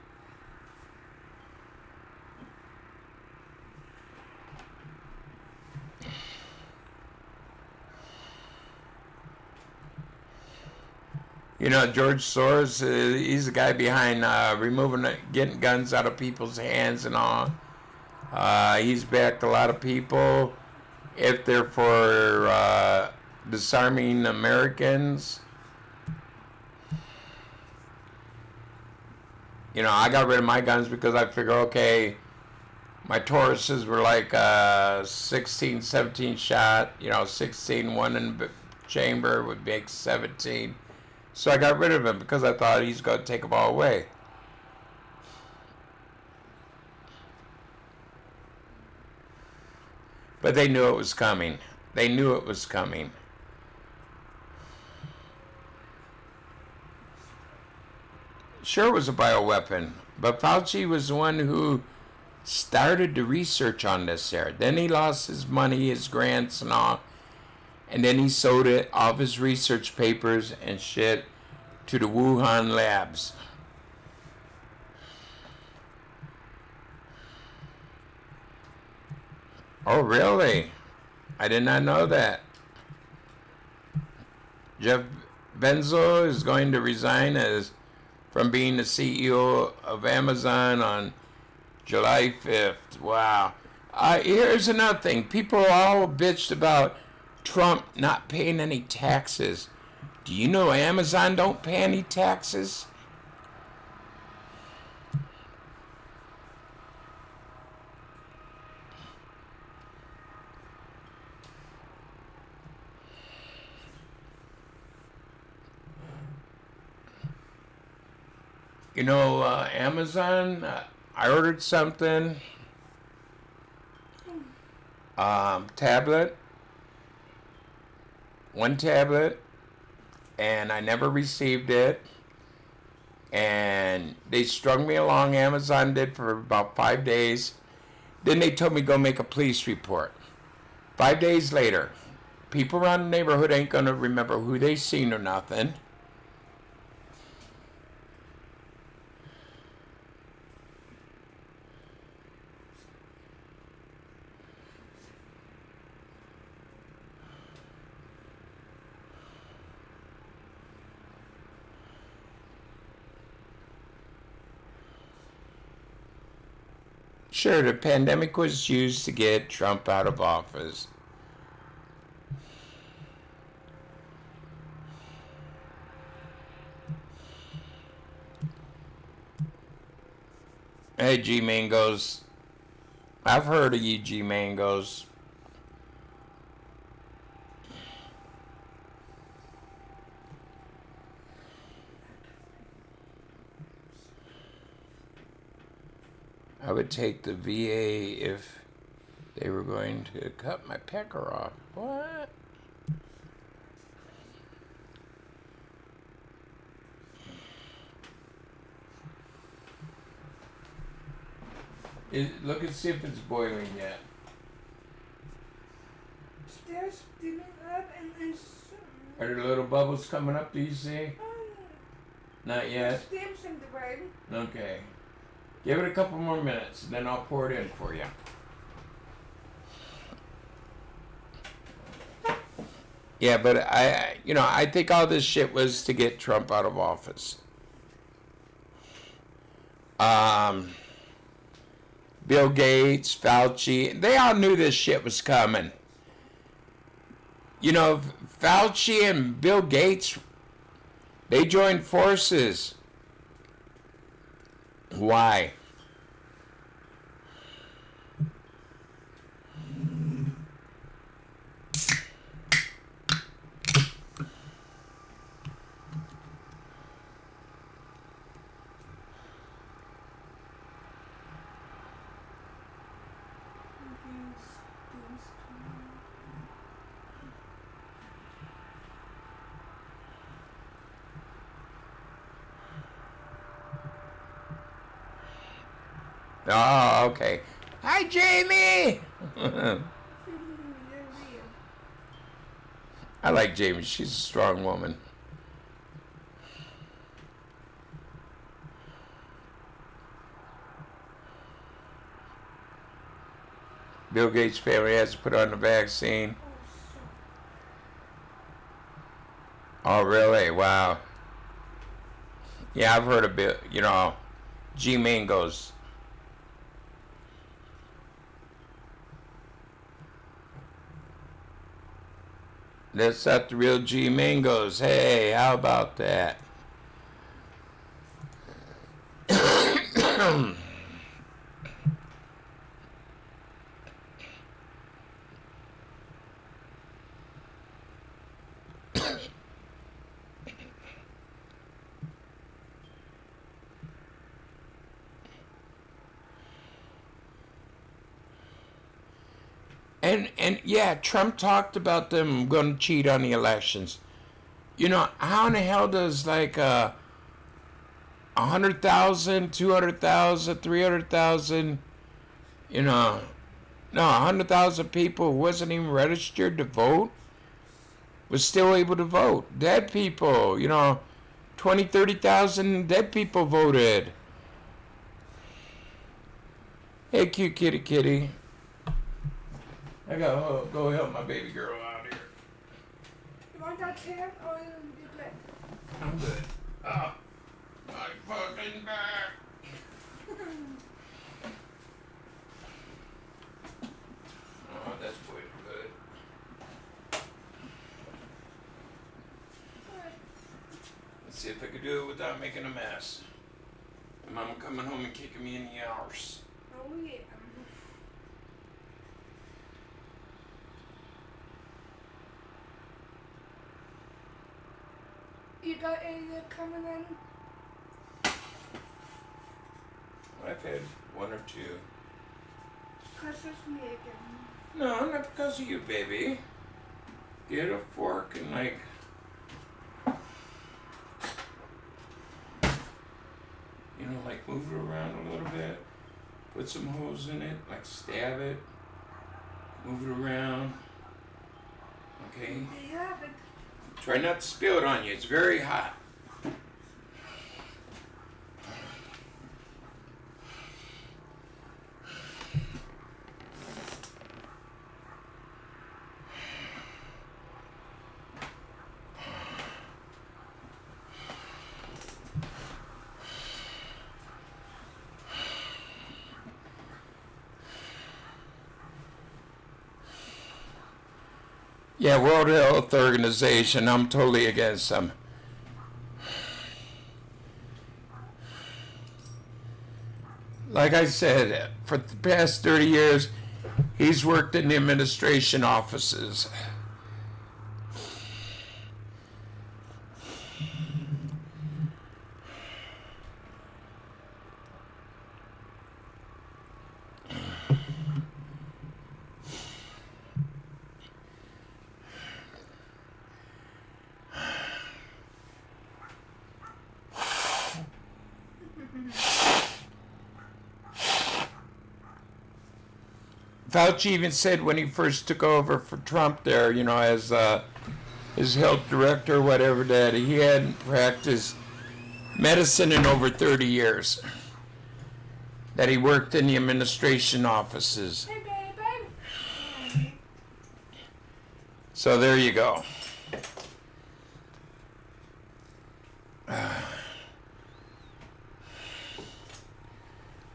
You know, George Soros, he's the guy behind getting guns out of people's hands and all. He's backed a lot of people if they're for disarming Americans. You know, I got rid of my guns because I figure, okay, my Tauruses were like 16, 17 shot. You know, 16, one in the chamber would make 17. So I got rid of him because I thought he's going to take them all away. But they knew it was coming. They knew it was coming. Sure, it was a bioweapon, but Fauci was the one who started the research on this there. Then he lost his money, his grants and all. And then he sold it, all of his research papers and shit, to the Wuhan labs. Oh, really? I did not know that. Jeff Bezos is going to resign from being the CEO of Amazon on July 5th. Wow. Here's another thing. People are all bitched about Trump not paying any taxes. Do you know Amazon don't pay any taxes? You know, Amazon, I ordered something, tablet, one tablet, and I never received it, and they strung me along, Amazon did, for about 5 days. Then they told me go make a police report. 5 days later, people around the neighborhood ain't gonna remember who they seen or nothing. Sure, the pandemic was used to get Trump out of office. Hey, G Mangos. I've heard of you, G Mangos. I would take the VA if they were going to cut my pecker off. What? Look and see if it's boiling yet. They're steaming up and Are there little bubbles coming up, do you see? Not yet? steam's in the way. Okay. Give it a couple more minutes, and then I'll pour it in for you. Yeah, but I think all this shit was to get Trump out of office. Bill Gates, Fauci, they all knew this shit was coming. You know, Fauci and Bill Gates, they joined forces. Why? Oh, okay. Hi, Jamie! I like Jamie. She's a strong woman. Bill Gates' family has to put on the vaccine. Oh, really? Wow. Yeah, I've heard a bit, G Mangos. That's not the real G Mangos. Hey, how about that? And yeah, Trump talked about them going to cheat on the elections. How in the hell does like 100,000, 200,000, 300,000, no, 100,000 people who wasn't even registered to vote was still able to vote. Dead people, 20, 30,000 dead people voted. Hey, cute kitty. I gotta go help my baby girl out here. You want that chair or you play? I'm good. Oh, my fucking back. Oh, that's way good. Let's see if I could do it without making a mess. Mama coming home and kicking me in the arse. Oh yeah. You got any coming in? I've had one or two. Cause it's me again. No, not because of you, baby. Get a fork and move it around a little bit. Put some holes in it, stab it. Move it around. Okay? You have it. Try not to spill it on you. It's very hot. Yeah, World Health Organization, I'm totally against them. like I said, for the past 30 years, he's worked in the administration offices. Fauci even said when he first took over for Trump there, you know, as his health director or whatever, that he hadn't practiced medicine in over 30 years. That he worked in the administration offices. Hey, baby. So there you go.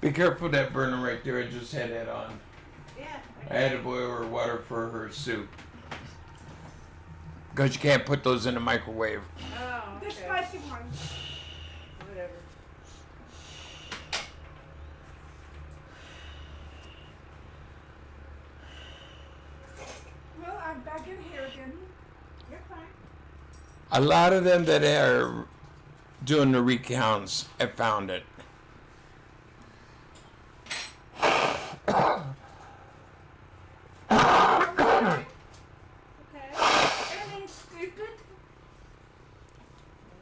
Be careful of that burner right there. I just had that on. Yeah. I had to boil her water for her soup. Because you can't put those in the microwave. Oh, The okay. spicy ones. Whatever. Well, I'm back in here again. You're fine. A lot of them that are doing the recounts have found it. Okay. Anything stupid?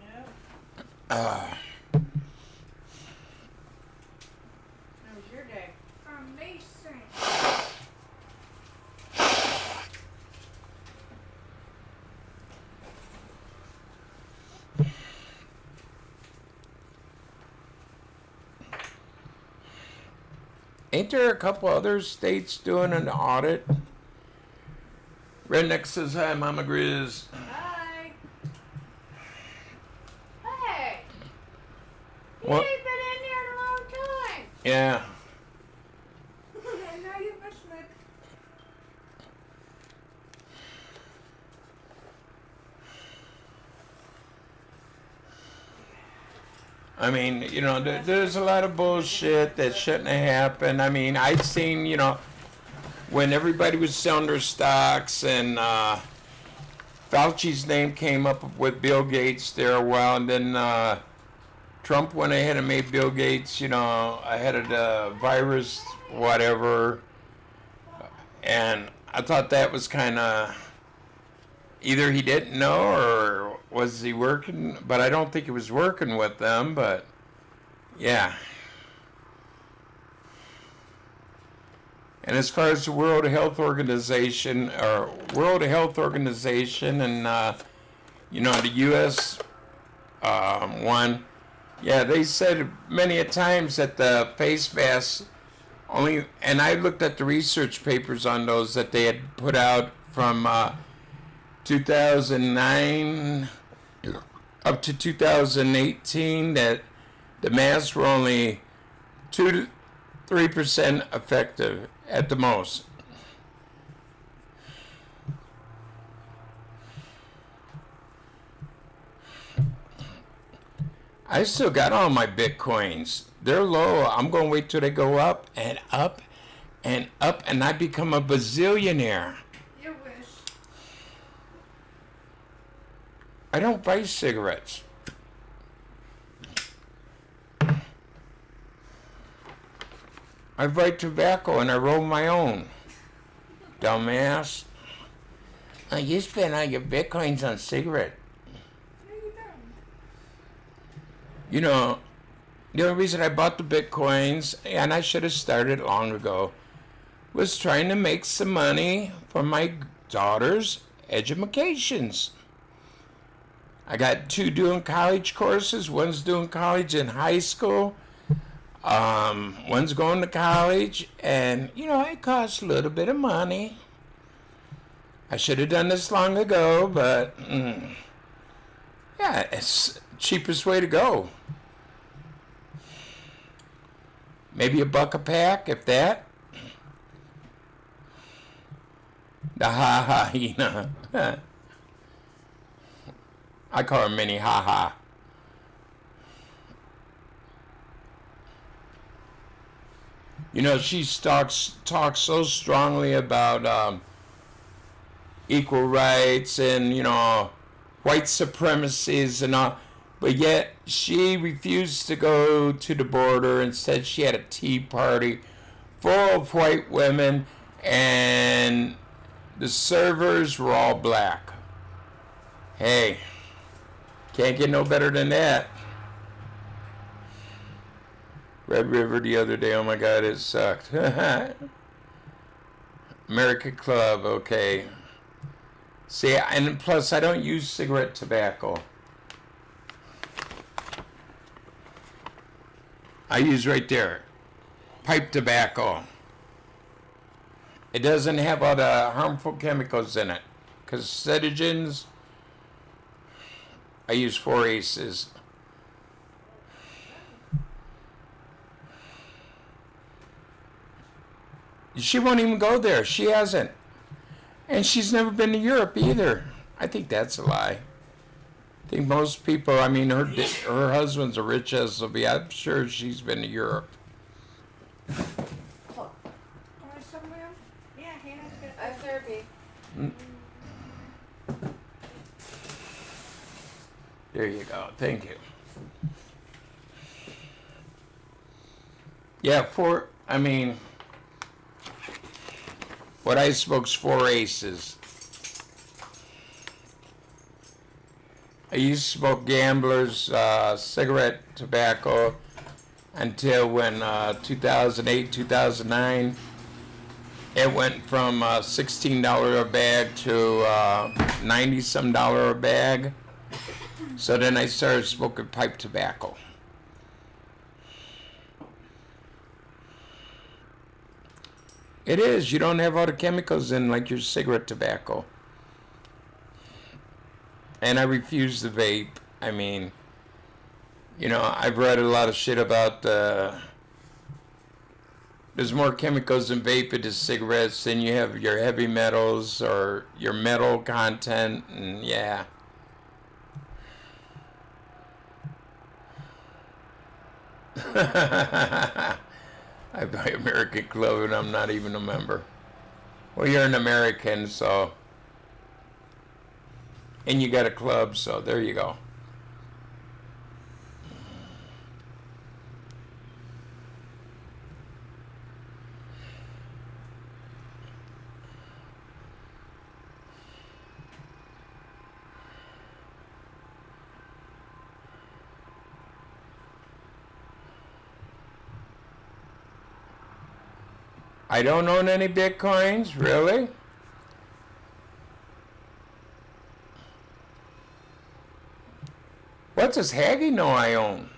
No. Uh, How was your day? Amazing. ain't there a couple other states doing an audit? Redneck says hi, Mama Grizz. Hi. Hey. You What? ain't been in there in a long time. Yeah. And now you're missing it. I mean, you know, there's a lot of bullshit that shouldn't have happened. I mean, I'd seen, you know, when everybody was selling their stocks and Fauci's name came up with Bill Gates there a while, and then Trump went ahead and made Bill Gates, you know, ahead of the virus, whatever. And I thought that was kind of, either he didn't know or was he working, but I don't think he was working with them, but yeah. And as far as the World Health Organization, and, you know, the U.S. One, yeah, they said many a times that the face masks only, and I looked at the research papers on those that they had put out from 2009 up to 2018, that the masks were only 2 to 3% effective at the most. I still got all my Bitcoins. They're low. I'm going to wait till they go up and up and up, and I become a bazillionaire. You wish. I don't buy cigarettes. I buy tobacco and I roll my own. Dumbass. You spend all your Bitcoins on cigarette. No, you don't. You know, the only reason I bought the Bitcoins, and I should have started long ago, was trying to make some money for my daughter's educations. I got 2 doing college courses. One's doing college in high school. One's going to college, and you know, it costs a little bit of money. I should have done this long ago, but yeah, it's the cheapest way to go. Maybe $1 a pack, if that. The ha-ha, I call her Mini ha-ha. She talks so strongly about equal rights and, white supremacies and all, but yet she refused to go to the border. Instead, she had a tea party full of white women, and the servers were all black. Hey, can't get no better than that. Red River the other day, oh my God, it sucked. American Club, okay. See, and plus I don't use cigarette tobacco. I use right there, pipe tobacco. It doesn't have all the harmful chemicals in it. Carcinogens, I use 4 Aces. She won't even go there. She hasn't. And she's never been to Europe either. I think that's a lie. I think most people, her husband's a rich SOB. I'm sure she's been to Europe. Therapy. There you go. Thank you. Yeah, what I smoke's 4 Aces. I used to smoke Gamblers cigarette tobacco until when 2008, 2009, it went from $16 a bag to $90-some a bag. So then I started smoking pipe tobacco. It is. You don't have all the chemicals in like your cigarette tobacco. And I refuse to vape. I've read a lot of shit about there's more chemicals in vape into cigarettes than you have your heavy metals or your metal content, and yeah. I buy American Club and I'm not even a member. Well, you're an American, so. And you got a club, so there you go. I don't own any Bitcoins, really? What does Haggy know I own?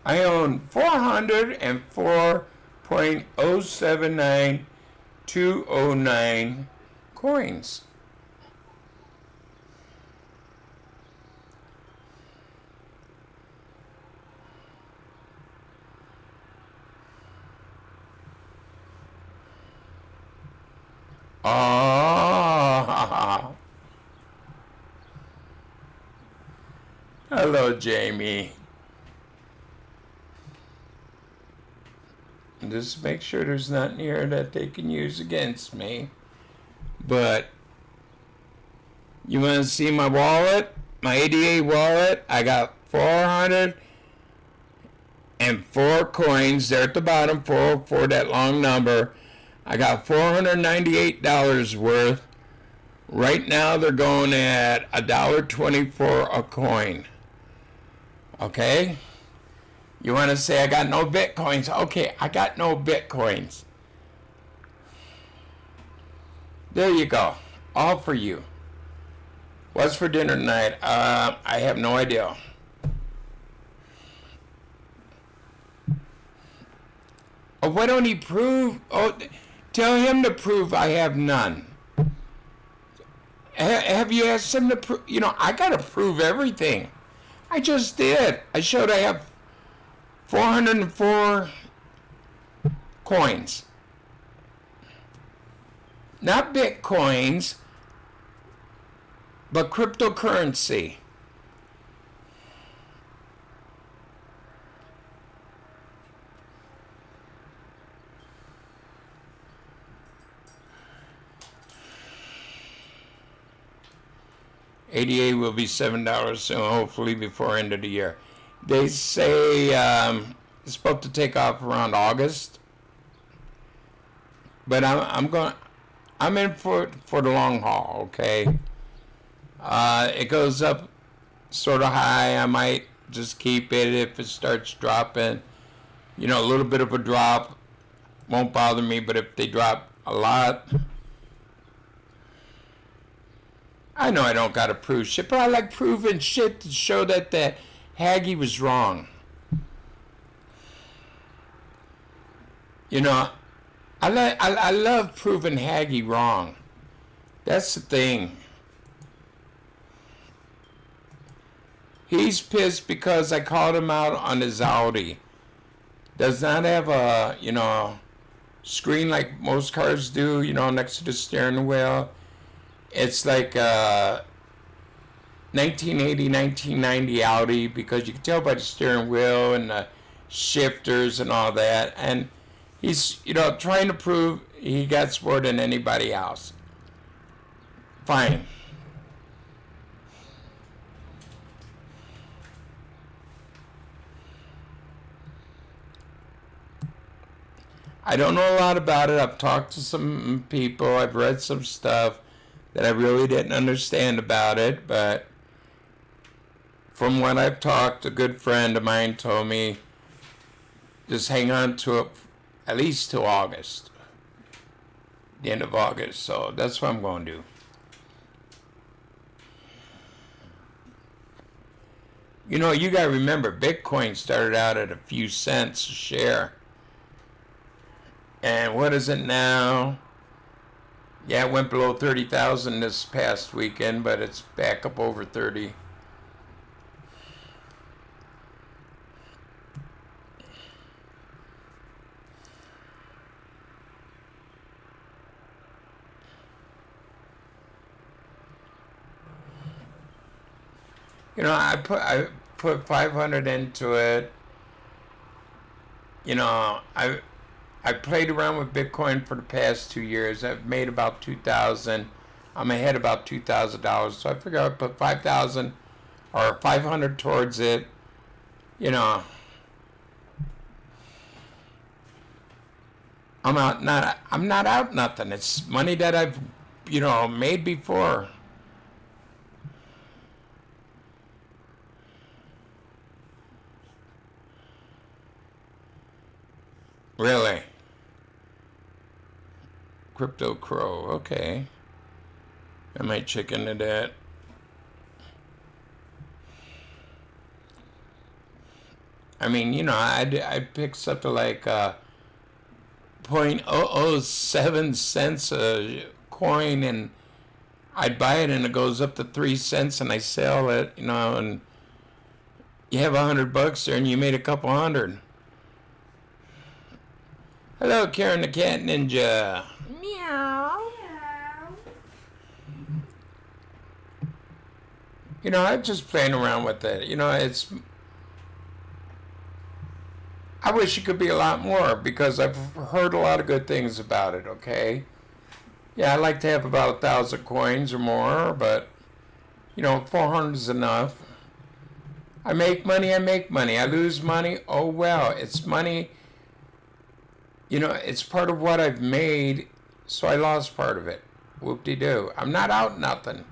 I own 404.079209 coins. Oh, hello, Jamie. Just make sure there's nothing here that they can use against me. But you want to see my wallet? My ADA wallet? I got 404 coins there at the bottom, 404, that long number. I got $498 worth. Right now they're going at $1.24 a coin. Okay? You want to say I got no Bitcoins? Okay, I got no Bitcoins. There you go. All for you. What's for dinner tonight? I have no idea. Oh, why don't he prove? Oh, Tell him to prove I have none. Have you asked him to prove? You know, I got to prove everything. I just did. I showed I have 404 coins. Not bitcoins, but cryptocurrency. ADA will be $7 soon, hopefully before end of the year. They say it's supposed to take off around August, but I'm in for the long haul. Okay, it goes up sort of high. I might just keep it. If it starts dropping, you know, a little bit of a drop won't bother me. But if they drop a lot, I know I don't gotta prove shit, but I like proving shit to show that Hagee was wrong. You know, I love proving Hagee wrong. That's the thing. He's pissed because I called him out on his Audi. Does not have a, you know, screen like most cars do, you know, next to the steering wheel. It's like 1980, 1990 Audi, because you can tell by the steering wheel and the shifters and all that. And he's, you know, trying to prove he got more than anybody else. Fine. I don't know a lot about it. I've talked to some people. I've read some stuff that I really didn't understand about it, but from what I've talked, a good friend of mine told me just hang on to it at least till August, the end of August. So that's what I'm going to do. You know, you got to remember, Bitcoin started out at a few cents a share. And what is it now? Yeah, it went below 30,000 this past weekend, but it's back up over 30. You know, I put 500 into it. You know, I played around with Bitcoin for the past 2 years. I've made about $2,000. I'm ahead about $2,000. So I figured I'd put 5,000 or 500 towards it. You know, I'm not out nothing. It's money that I've, you know, made before. Really? Crypto Crow, okay. I might check into that. I mean, you know, I'd pick something like 0.007 cents a coin, and I'd buy it and it goes up to 3 cents and I sell it, you know, and you have $100 there and you made a couple hundred. Hello, Karen the Cat Ninja. Meow. You know, I'm just playing around with it. You know, I wish it could be a lot more because I've heard a lot of good things about it, okay? Yeah, I'd like to have about 1,000 coins or more, but, you know, 400 is enough. I make money. I lose money. Oh, well, it's money. You know, it's part of what I've made, so I lost part of it. Whoop-de-doo. I'm not out nothing.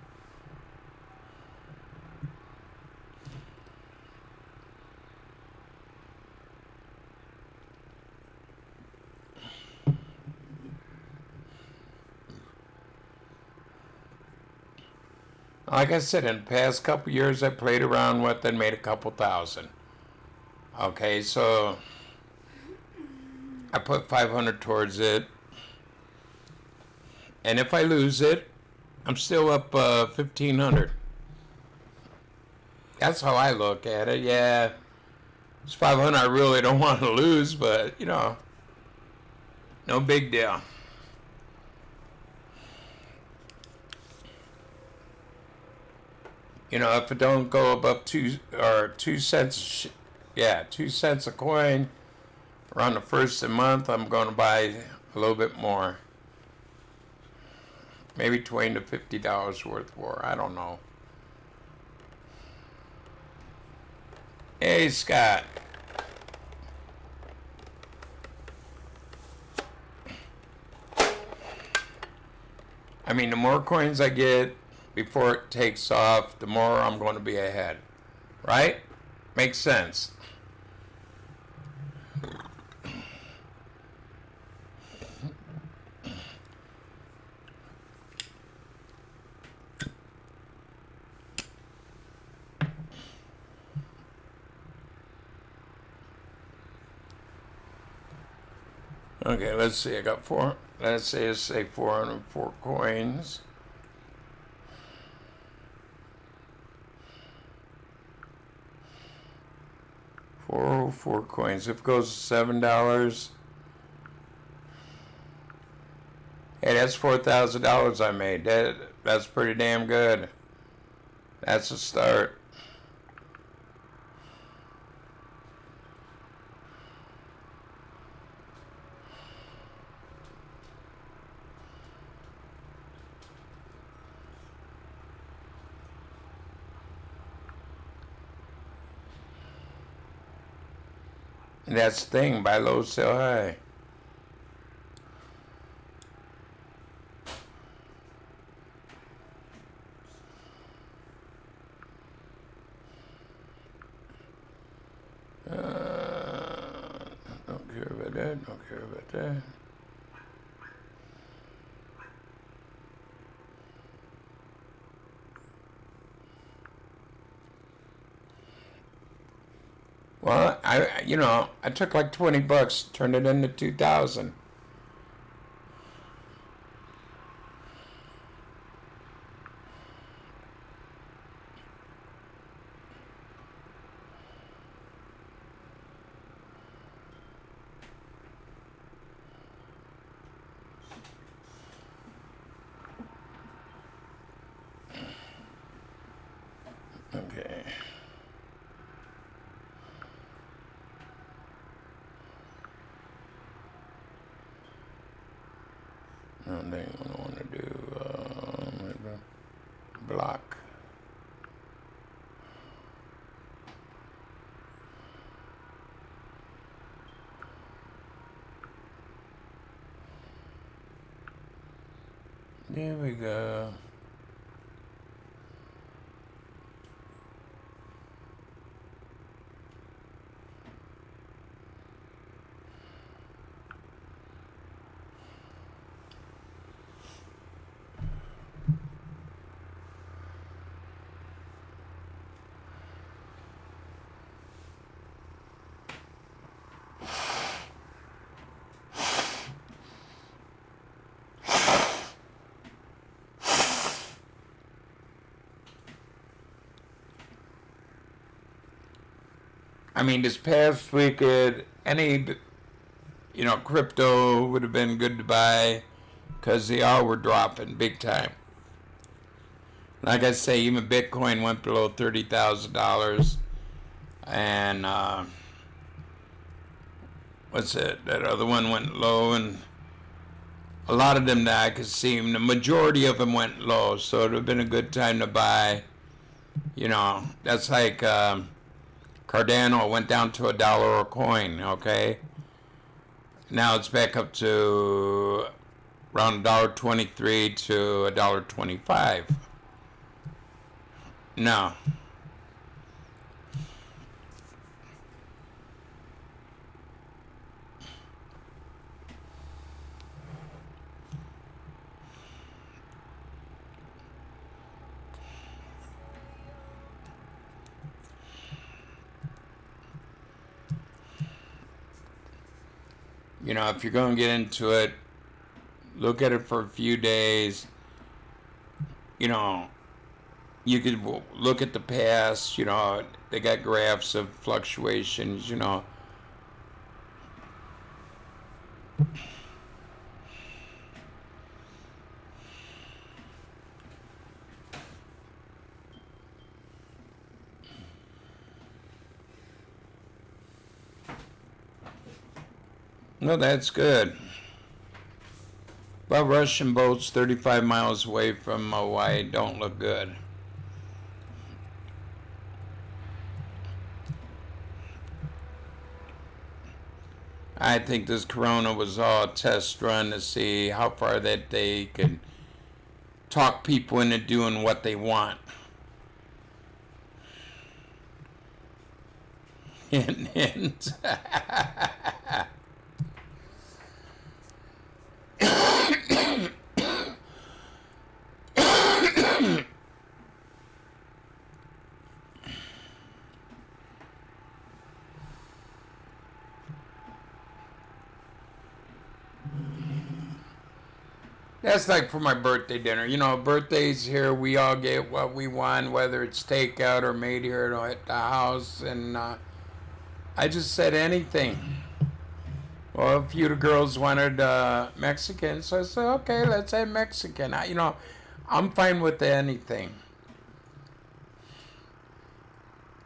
Like I said, in the past couple years, I played around with and made a couple thousand. Okay, so I put 500 towards it. And if I lose it, I'm still up 1,500. That's how I look at it. Yeah, it's 500 I really don't want to lose, but, you know, no big deal. You know, if it don't go above 2 cents, 2 cents a coin around the first of the month, I'm going to buy a little bit more. Maybe $20 to $50 worth more. I don't know. Hey, Scott. I mean, the more coins I get before it takes off, the more I'm going to be ahead. Right? Makes sense. Okay, let's see. I got four. Let's say 404 coins. $404 coins. If it goes to $7, hey, that's $4,000 I made. That's pretty damn good. That's a start. And that's the thing, buy low, sell high. Don't care about that, don't care about that. Well, I took like $20, turned it into 2,000. Okay. And then I want to do block. There we go. I mean, this past week, any, crypto would have been good to buy because they all were dropping big time. Like I say, even Bitcoin went below $30,000. And, that other one went low, and a lot of them that I could see, the majority of them went low, so it would have been a good time to buy. That's like, Cardano went down to $1 a coin, okay? Now it's back up to around $1.23 to $1.25. No. If you're going to get into it, look at it for a few days. You know, you could look at the past. You know, they got graphs of fluctuations. You know. No, that's good. But Russian boats 35 miles away from Hawaii don't look good. I think this Corona was all a test run to see how far that they could talk people into doing what they want. And that's like for my birthday dinner. You know, birthdays here, we all get what we want, whether it's takeout or made here at the house. And I just said anything. Well, a few of the girls wanted Mexican, so I said, okay, let's have Mexican. You know, I'm fine with anything.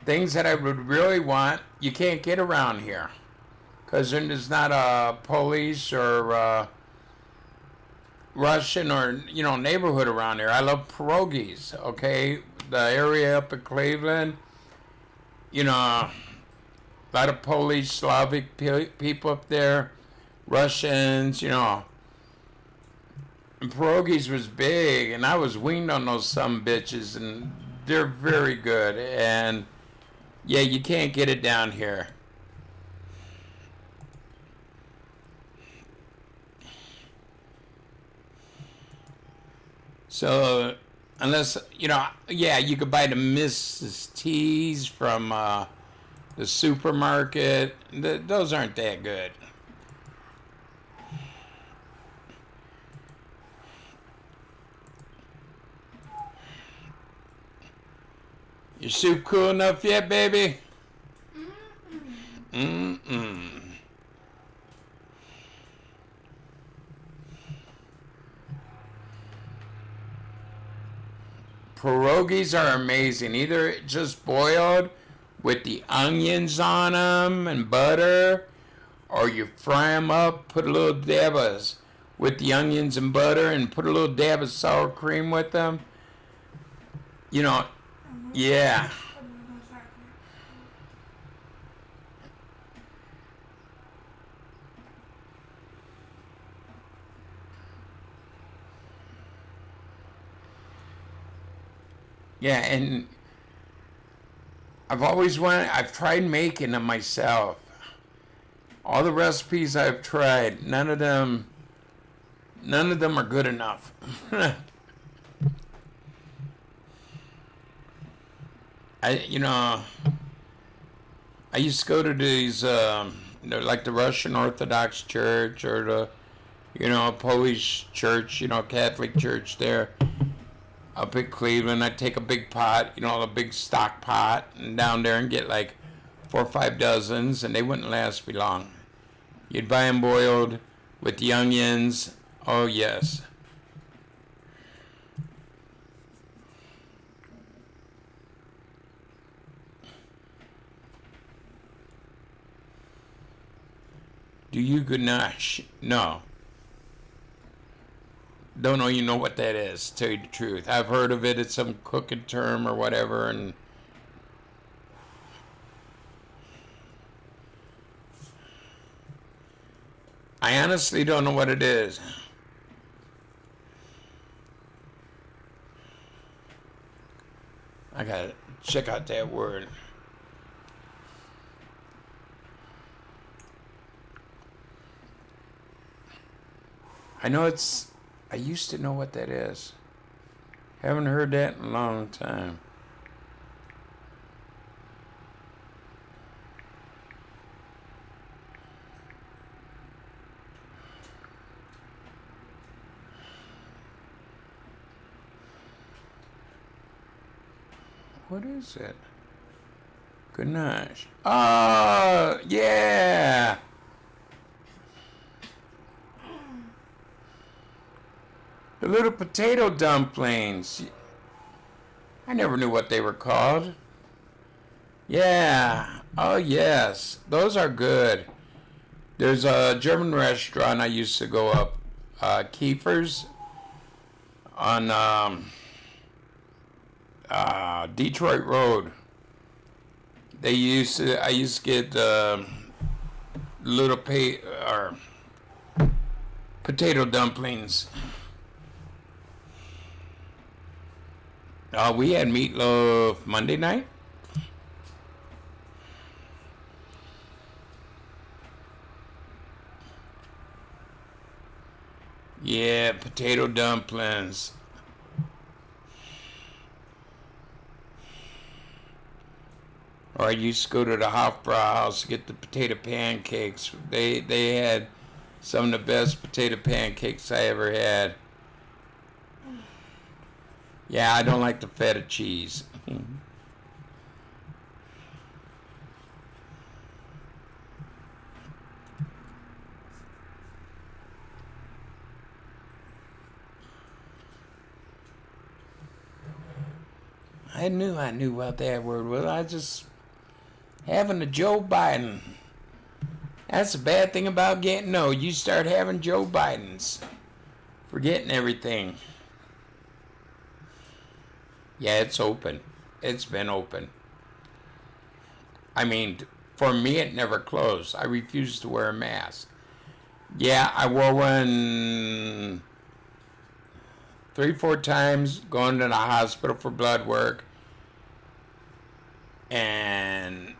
Things that I would really want, you can't get around here. Because there's not a police or Russian or, you know, neighborhood around here. I love pierogies, okay? The area up in Cleveland, you know, a lot of Polish, Slavic people up there, Russians, you know. And pierogies was big, and I was weaned on those some bitches, and they're very good. And yeah, you can't get it down here. So, unless, you know, yeah, you could buy the Mrs. T's from the supermarket. Those aren't that good. Your soup cool enough yet, baby? Mm-mm. Pierogies are amazing. Either just boiled with the onions on them and butter, or you fry them up, put a little dab of with the onions and butter, and put a little dab of sour cream with them. You know, yeah. Yeah, and I've tried making them myself. All the recipes I've tried, none of them are good enough. I used to go to these, like the Russian Orthodox Church or the, Polish church, Catholic church there up in Cleveland. I'd take a big pot, a big stock pot, and down there and get like 4 or 5 dozens, and they wouldn't last me long. You'd buy them boiled with the onions. Oh, yes. Do you ganache? No. Don't know you know what that is, to tell you the truth. I've heard of it. It's some cooking term or whatever, and I honestly don't know what it is. I gotta check out that word. I used to know what that is. Haven't heard that in a long time. What is it? Ganache. Oh, yeah. The little potato dumplings. I never knew what they were called. Yeah. Oh, yes. Those are good. There's a German restaurant I used to go up, Kiefer's, on Detroit Road. I used to get little potato dumplings. We had meatloaf Monday night. Yeah, potato dumplings. Or I used to go to the Hofbrau house to get the potato pancakes. They had some of the best potato pancakes I ever had. Yeah, I don't like the feta cheese. I knew what that word was. I just having a Joe Biden. That's the bad thing about you start having Joe Bidens. Forgetting everything. Yeah, it's open. It's been open. I mean, for me, it never closed. I refused to wear a mask. Yeah, I wore one 3-4 times going to the hospital for blood work. And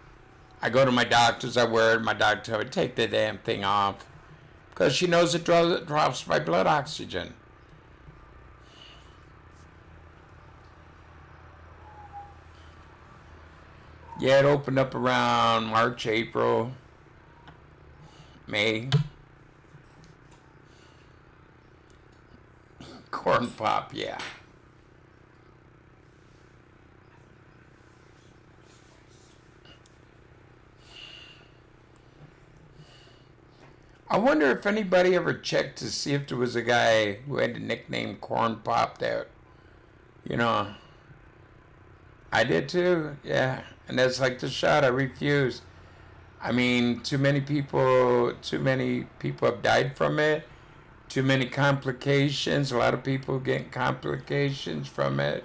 I go to my doctors, I wear it. My doctor tells me, take the damn thing off. Because she knows it drops my blood oxygen. Yeah, it opened up around March, April, May. Corn pop, yeah. I wonder if anybody ever checked to see if there was a guy who had the nickname Corn Pop that, I did too, yeah. And that's like the shot, I refuse. I mean, too many people have died from it. Too many complications. A lot of people getting complications from it.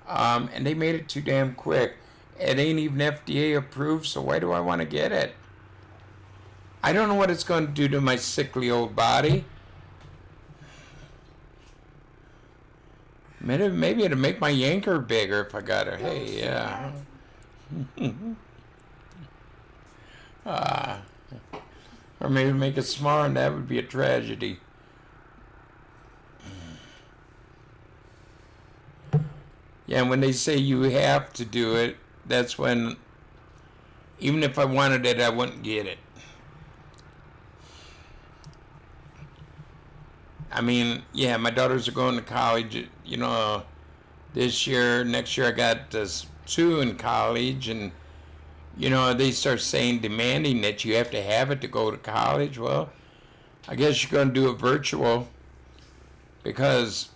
And they made it too damn quick. It ain't even FDA approved, so why do I want to get it? I don't know what it's going to do to my sickly old body. Maybe it'll make my yanker bigger if I got it. Hey, yeah. Or maybe make it smaller, and that would be a tragedy. Yeah, and when they say you have to do it, that's when, even if I wanted it, I wouldn't get it. I mean, yeah, my daughters are going to college, this year. Next year I got 2 in college, and, they start demanding that you have to have it to go to college. Well, I guess you're going to do it virtual because,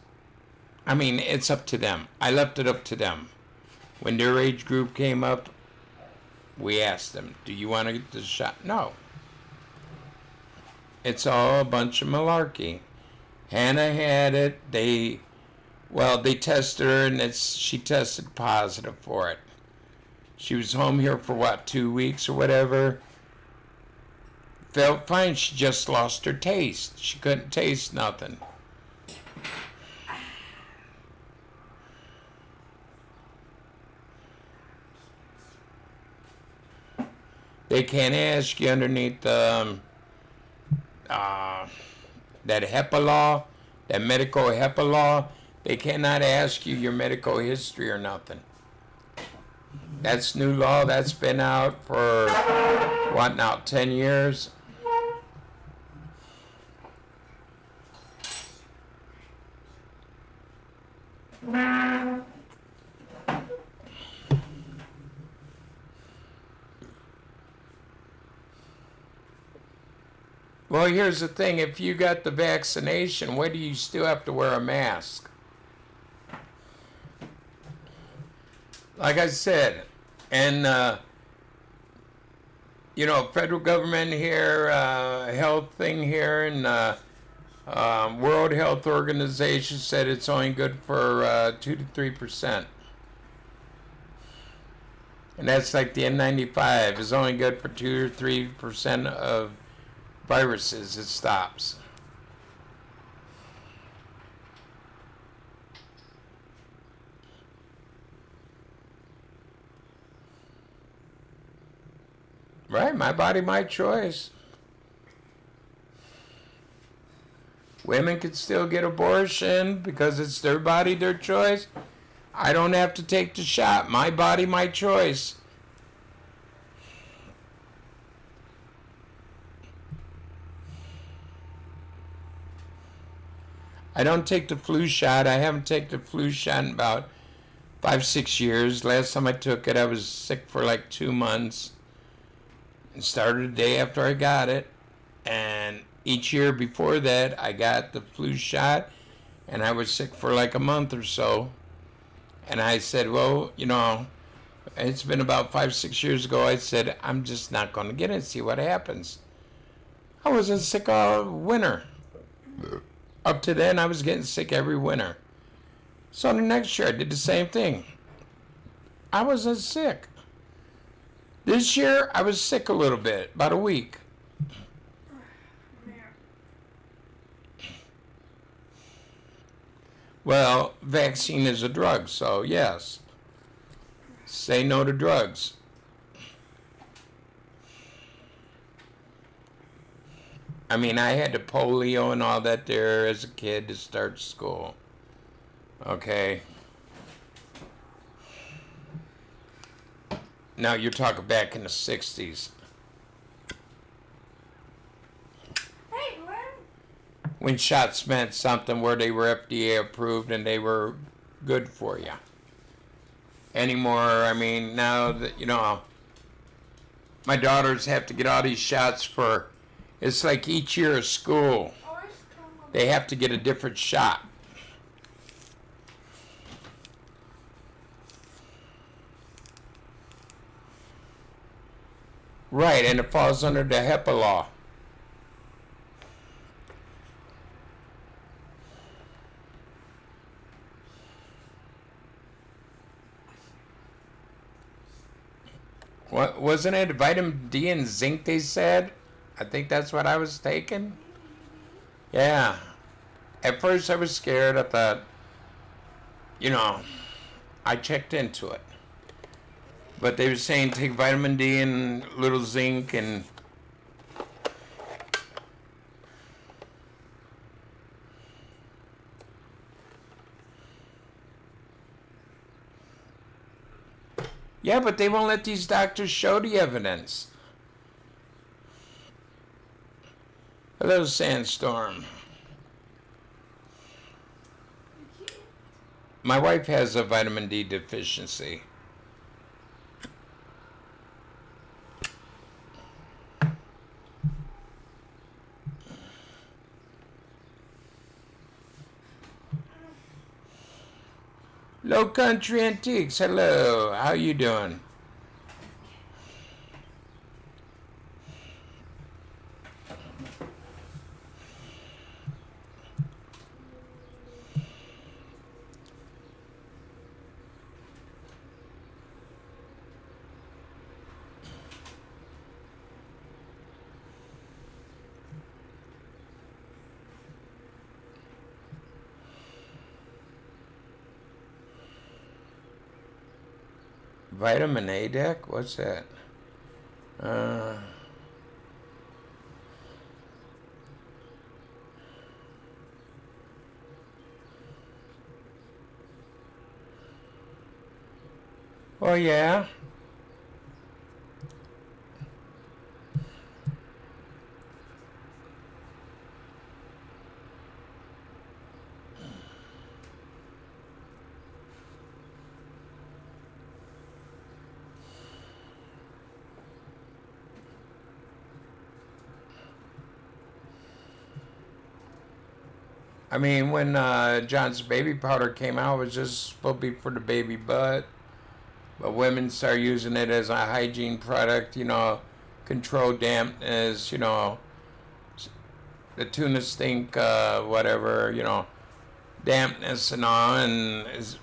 it's up to them. I left it up to them. When their age group came up, we asked them, do you want to get this shot? No. It's all a bunch of malarkey. Hannah had it. They tested her, and she tested positive for it. She was home here for 2 weeks or whatever. Felt fine. She just lost her taste. She couldn't taste nothing. They can't ask you underneath that HIPAA law, that medical HIPAA law. They cannot ask you your medical history or nothing. That's new law. That's been out for 10 years? Well, here's the thing. If you got the vaccination, why do you still have to wear a mask? Like I said, and, federal government here, health thing here, and World Health Organization said it's only good for 2 to 3%. And that's like the N95 is only good for 2 or 3% of viruses. It stops. Right, my body, my choice. Women can still get abortion because it's their body, their choice. I don't have to take the shot. My body, my choice. I don't take the flu shot. I haven't taken the flu shot in about 5-6 years. Last time I took it, I was sick for like 2 months. It started the day after I got it. And each year before that, I got the flu shot. And I was sick for like a month or so. And I said, well, it's been about 5-6 years ago. I said, I'm just not going to get it and see what happens. I wasn't sick all winter. Up to then, I was getting sick every winter. So the next year, I did the same thing. I wasn't sick. This year, I was sick a little bit, about a week. Well, vaccine is a drug, so yes. Say no to drugs. I mean, I had the polio and all that there as a kid to start school. Okay. Now you're talking back in the 60s. Hey, Glenn. When shots meant something where they were FDA approved and they were good for you. Anymore, I mean, now that, my daughters have to get all these shots for, it's like each year of school, they have to get a different shot. Right, and it falls under the HIPAA law. What wasn't it? Vitamin D and zinc, they said? I think that's what I was taking. Yeah. At first I was scared. I thought, I checked into it. But they were saying take vitamin D and little zinc and yeah, but they won't let these doctors show the evidence. Hello, Sandstorm. My wife has a vitamin D deficiency. Low Country Antiques, hello. How you doing? Vitamin A deck? What's that? Oh, yeah? I mean, when John's baby powder came out, it was just supposed to be for the baby butt. But women start using it as a hygiene product, control dampness, the tuna stink, whatever, dampness and all. And it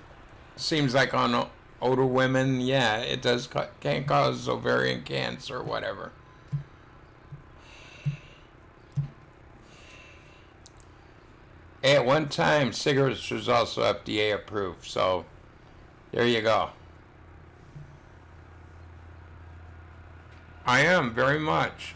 seems like on older women, yeah, it can cause ovarian cancer or whatever. At one time, cigarettes was also FDA approved, so there you go. I am, very much.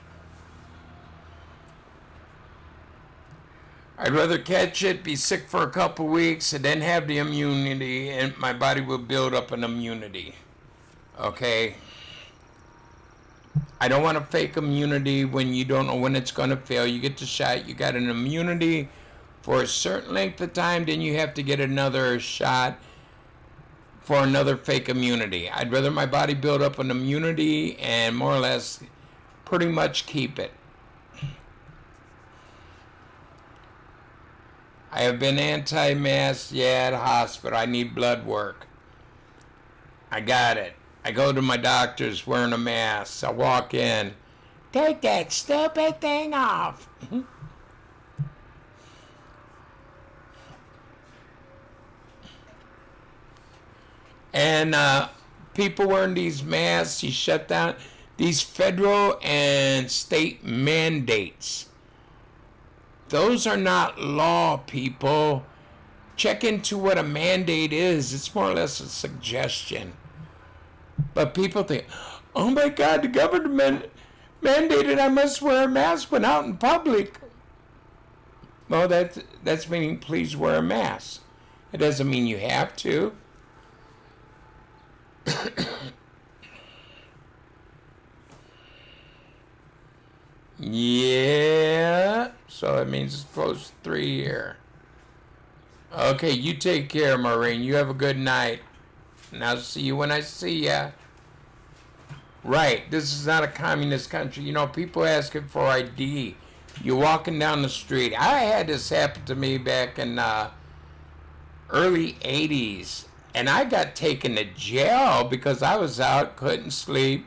I'd rather catch it, be sick for a couple weeks, and then have the immunity, and my body will build up an immunity. Okay? I don't want a fake immunity when you don't know when it's going to fail. You get the shot, you got an immunity for a certain length of time, then you have to get another shot for another fake immunity. I'd rather my body build up an immunity and more or less pretty much keep it. I have been anti-mask, at the hospital. I need blood work. I got it. I go to my doctor's wearing a mask. I walk in. Take that stupid thing off. And people wearing these masks, you shut down these federal and state mandates. Those are not law, people. Check into what a mandate is. It's more or less a suggestion. But people think, oh my God, the government mandated I must wear a mask when out in public. Well, that's meaning please wear a mask. It doesn't mean you have to. Yeah, so it means it's close to 3 here. Okay, you take care, Maureen. You have a good night. And I'll see you when I see ya. Right, this is not a communist country. People asking for ID. You're walking down the street. I had this happen to me back in early 80s. And I got taken to jail because I was out, couldn't sleep.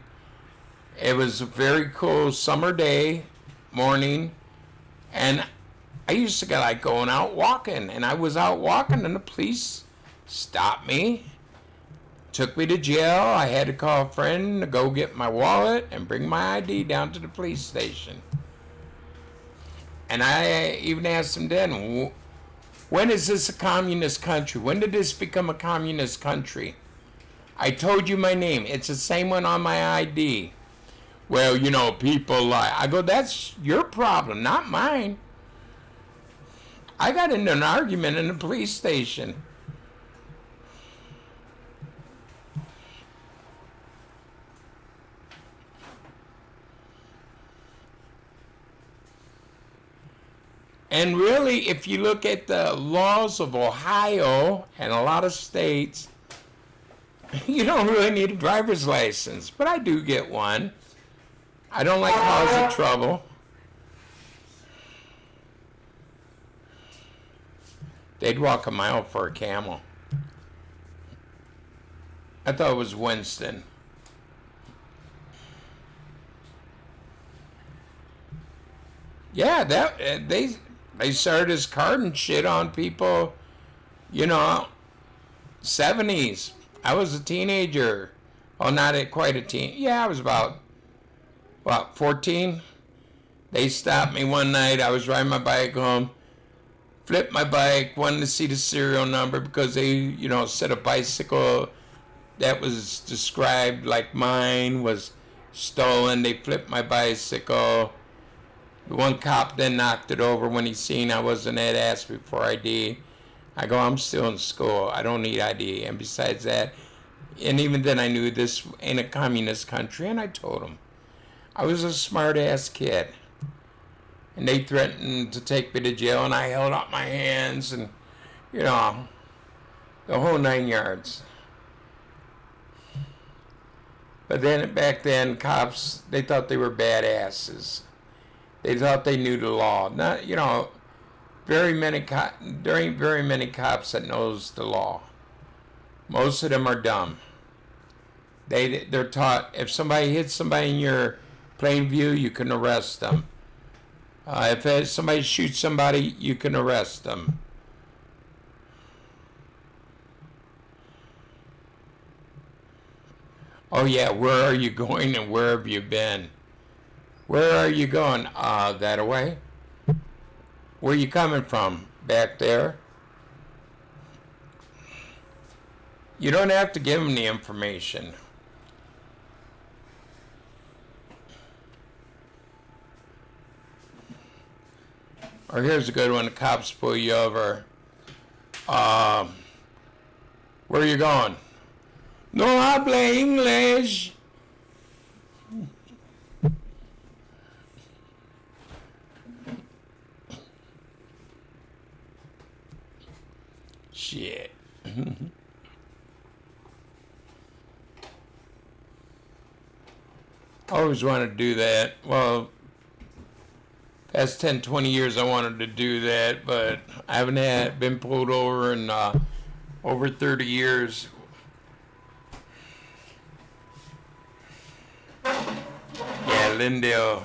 It was a very cool summer day, morning. And I used to like going out walking. And I was out walking and the police stopped me, took me to jail. I had to call a friend to go get my wallet and bring my ID down to the police station. And I even asked him then, when is this a communist country? When did this become a communist country? I told you my name. It's the same one on my ID. Well, people lie. I go, that's your problem, not mine. I got into an argument in the police station. And really, if you look at the laws of Ohio and a lot of states, you don't really need a driver's license. But I do get one. I don't like causing trouble. They'd walk a mile for a camel. I thought it was Winston. Yeah, they started this carding shit on people, 70s. I was a teenager. Well, not quite a teen. Yeah, I was about 14. They stopped me one night. I was riding my bike home, flipped my bike, wanted to see the serial number because they, said a bicycle that was described like mine was stolen. They flipped my bicycle. The one cop then knocked it over when he seen I wasn't at asked me for ID. I go, I'm still in school. I don't need ID. And besides that, and even then I knew this ain't a communist country, and I told him. I was a smart-ass kid. And they threatened to take me to jail, and I held out my hands, and, the whole 9 yards. But then, back then, cops, they thought they were badasses. They thought they knew the law. Not, there ain't very many cops that knows the law. Most of them are dumb. They're taught if somebody hits somebody in your plain view, you can arrest them. If somebody shoots somebody, you can arrest them. Oh yeah, where are you going and where have you been? Where are you going? That away. Where you coming from? Back there? You don't have to give them the information. Or here's a good one. The cops pull you over. Where are you going? No habla English. Shit. I always wanted to do that. Well, past 10, 20 years I wanted to do that, but I haven't been pulled over in over 30 years. Yeah,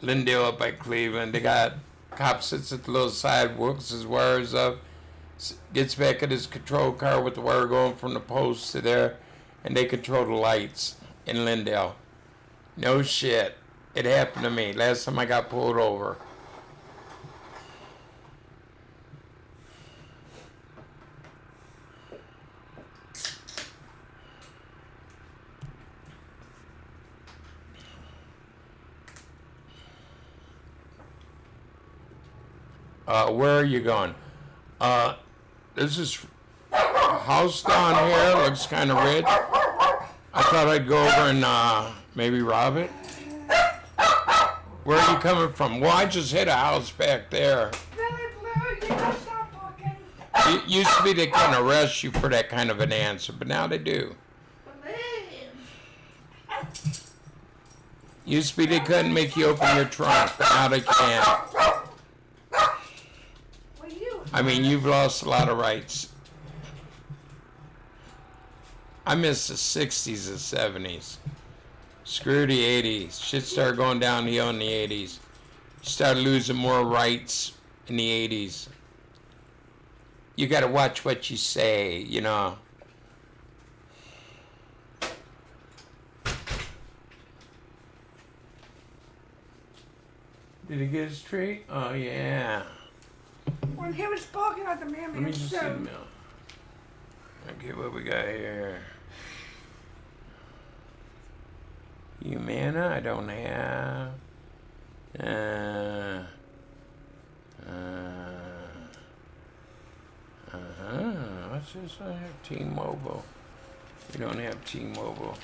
Lindale up by Cleveland. They got cop sits at the little sidewalks, his wires up, gets back in his control car with the wire going from the post to there, and they control the lights in Lindale. No shit. It happened to me last time I got pulled over. Where are you going? This is a house down here. Looks kind of rich. I thought I'd go over and maybe rob it. Where are you coming from? Well, I just hit a house back there. Billy Blue, you gotta stop talking. It used to be they couldn't arrest you for that kind of an answer, but now they do. Used to be they couldn't make you open your trunk, but now they can. I mean, you've lost a lot of rights. I miss the 60s and 70s. Screw the 80s. Shit started going downhill in the 80s. You started losing more rights in the 80s. You gotta watch what you say, you know. Did he get his treat? Oh, yeah. When he was barking at the man, Let me just see the mail. Okay, what we got here? Humana, I don't have. What's this on here? T-Mobile. We don't have T-Mobile.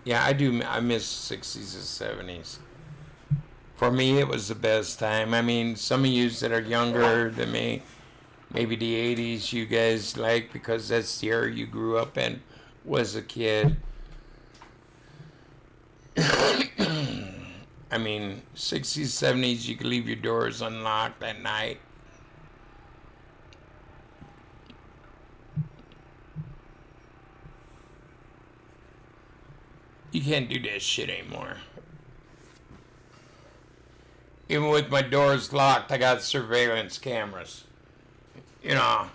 Yeah, I do. I miss 60s and 70s. For me, it was the best time. I mean, some of you that are younger than me, maybe the 80s you guys like because that's the era you grew up in, was a kid. I mean, 60s, 70s, you could leave your doors unlocked at night. You can't do that shit anymore. Even with my doors locked, I got surveillance cameras. You know,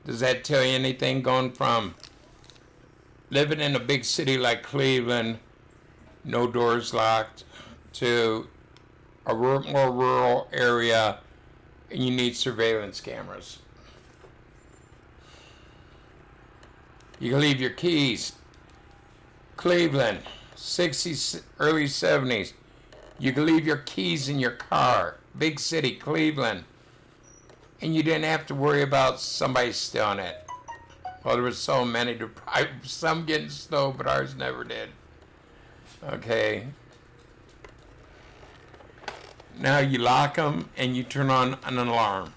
does that tell you anything? Going from living in a big city like Cleveland, no doors locked, to a more rural area, and you need surveillance cameras. You can leave your keys. Cleveland, 60s, early 70s. You could leave your keys in your car. Big city, Cleveland. And you didn't have to worry about somebody stealing it. Well, there was so many. Some getting stolen, but ours never did. Okay. Now you lock them and you turn on an alarm.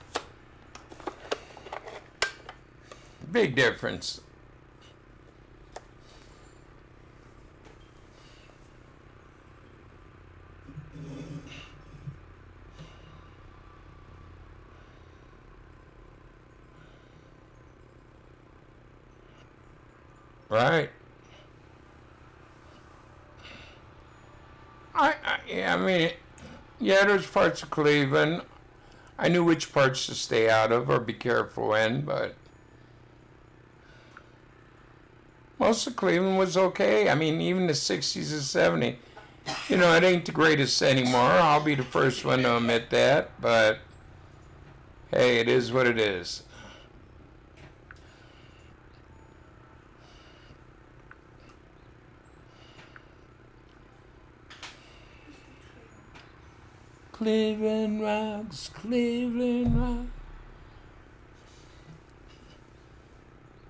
Big difference. Right. I mean, yeah, there's parts of Cleveland. I knew which parts to stay out of or be careful in, but most of Cleveland was okay. I mean, even the 60s and 70s. You know, it ain't the greatest anymore. I'll be the first one to admit that, but hey, it is what it is. Cleveland rocks, Cleveland rocks.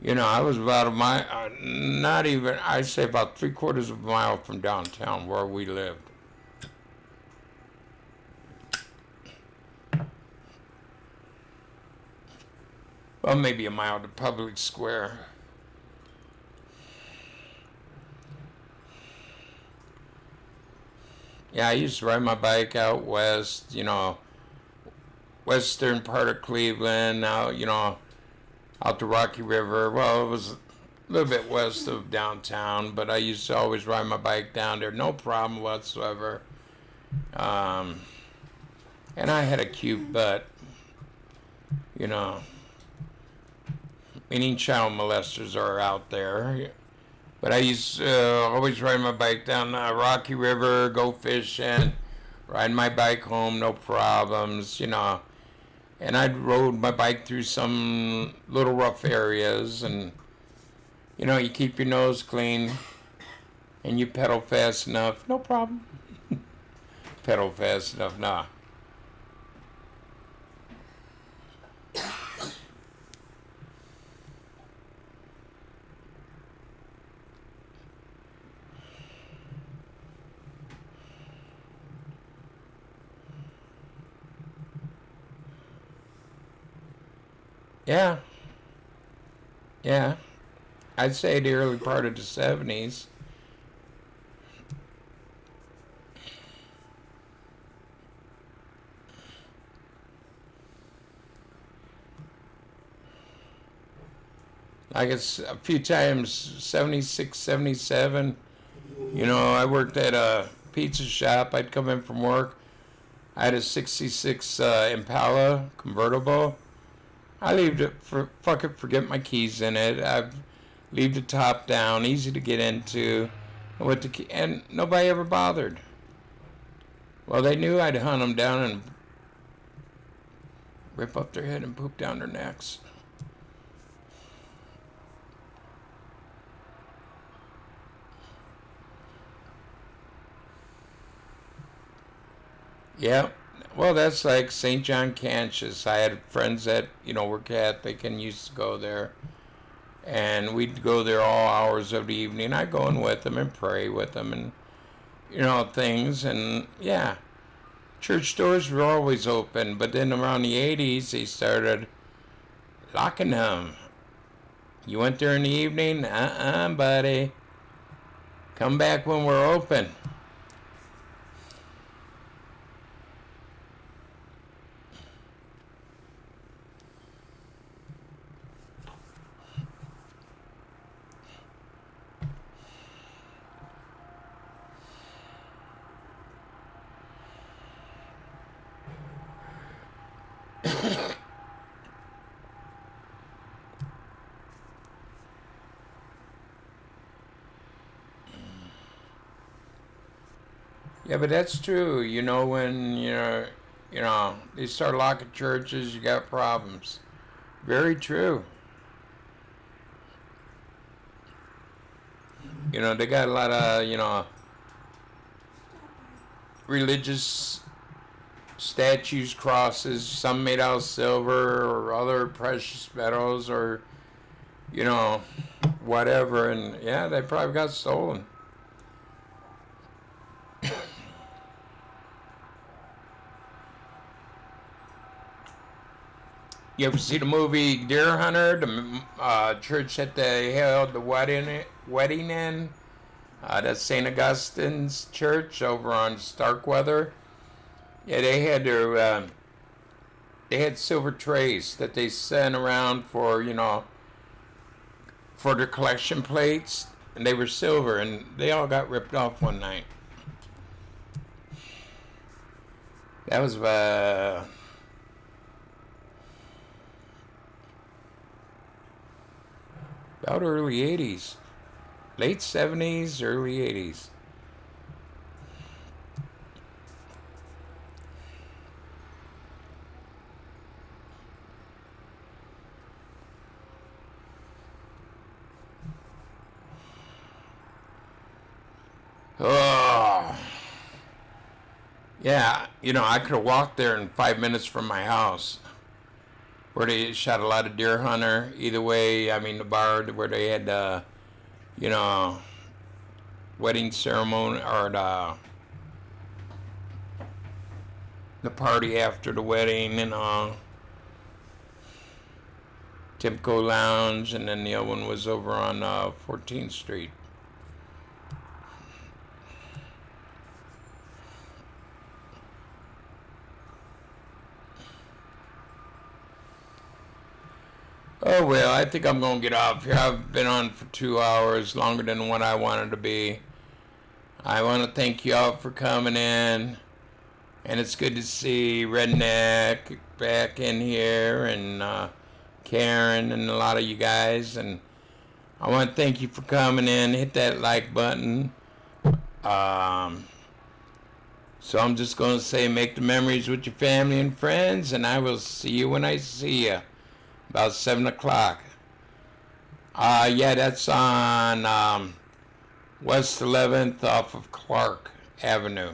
You know, I was about a mile, not even, I'd say about 3/4 of a mile from downtown where we lived. Well, maybe a mile to Public Square. Yeah, I used to ride my bike out west, you know, western part of Cleveland, out, you know, out the Rocky River. Well, it was a little bit west of downtown, but I used to always ride my bike down there, no problem whatsoever. And I had a cute butt, you know, meaning child molesters are out there. But I used to always ride my bike down the Rocky River, go fishing, ride my bike home, no problems, you know. And I'd rode my bike through some little rough areas, and, you know, you keep your nose clean, and you pedal fast enough, no problem. Pedal fast enough, nah. Yeah. Yeah. I'd say the early part of the 70s. Like it's a few times, 76, 77. You know, I worked at a pizza shop. I'd come in from work. I had a 66 Impala convertible. I leave it forget my keys in it. I leave the top down, easy to get into, and nobody ever bothered. Well, they knew I'd hunt them down and rip up their head and poop down their necks. Yeah. Well, that's like St. John Cantius. I had friends that, you know, were Catholic and used to go there. And we'd go there all hours of the evening. I'd go in with them and pray with them and, you know, things. And, yeah, church doors were always open. But then around the 80s, they started locking them. You went there in the evening? Buddy. Come back when we're open. Yeah, but that's true. You know, when you know, they start locking churches, you got problems. Very true. You know, they got a lot of, you know, religious statues, crosses, some made out of silver or other precious metals or, you know, whatever. And yeah, they probably got stolen. You ever see the movie Deer Hunter? The church that they held the wedding in? That's St. Augustine's Church over on Starkweather. Yeah, they had silver trays that they sent around for, you know, for their collection plates, and they were silver, and they all got ripped off one night. That was about early 80s. Late 70s, early 80s. Oh. Yeah, I could have walked there in 5 minutes from my house. Where they shot a lot of Deer Hunter. Either way, the bar where they had wedding ceremony, or the party after the wedding, Timco Lounge, and then the other one was over on 14th Street. Oh, well, I think I'm going to get off here. I've been on for 2 hours, longer than what I wanted to be. I want to thank you all for coming in. And it's good to see Redneck back in here, and Karen, and a lot of you guys. And I want to thank you for coming in. Hit that like button. So I'm just going to say, make the memories with your family and friends, and I will see you when I see you. About 7 o'clock. Yeah, that's on West 11th off of Clark Avenue.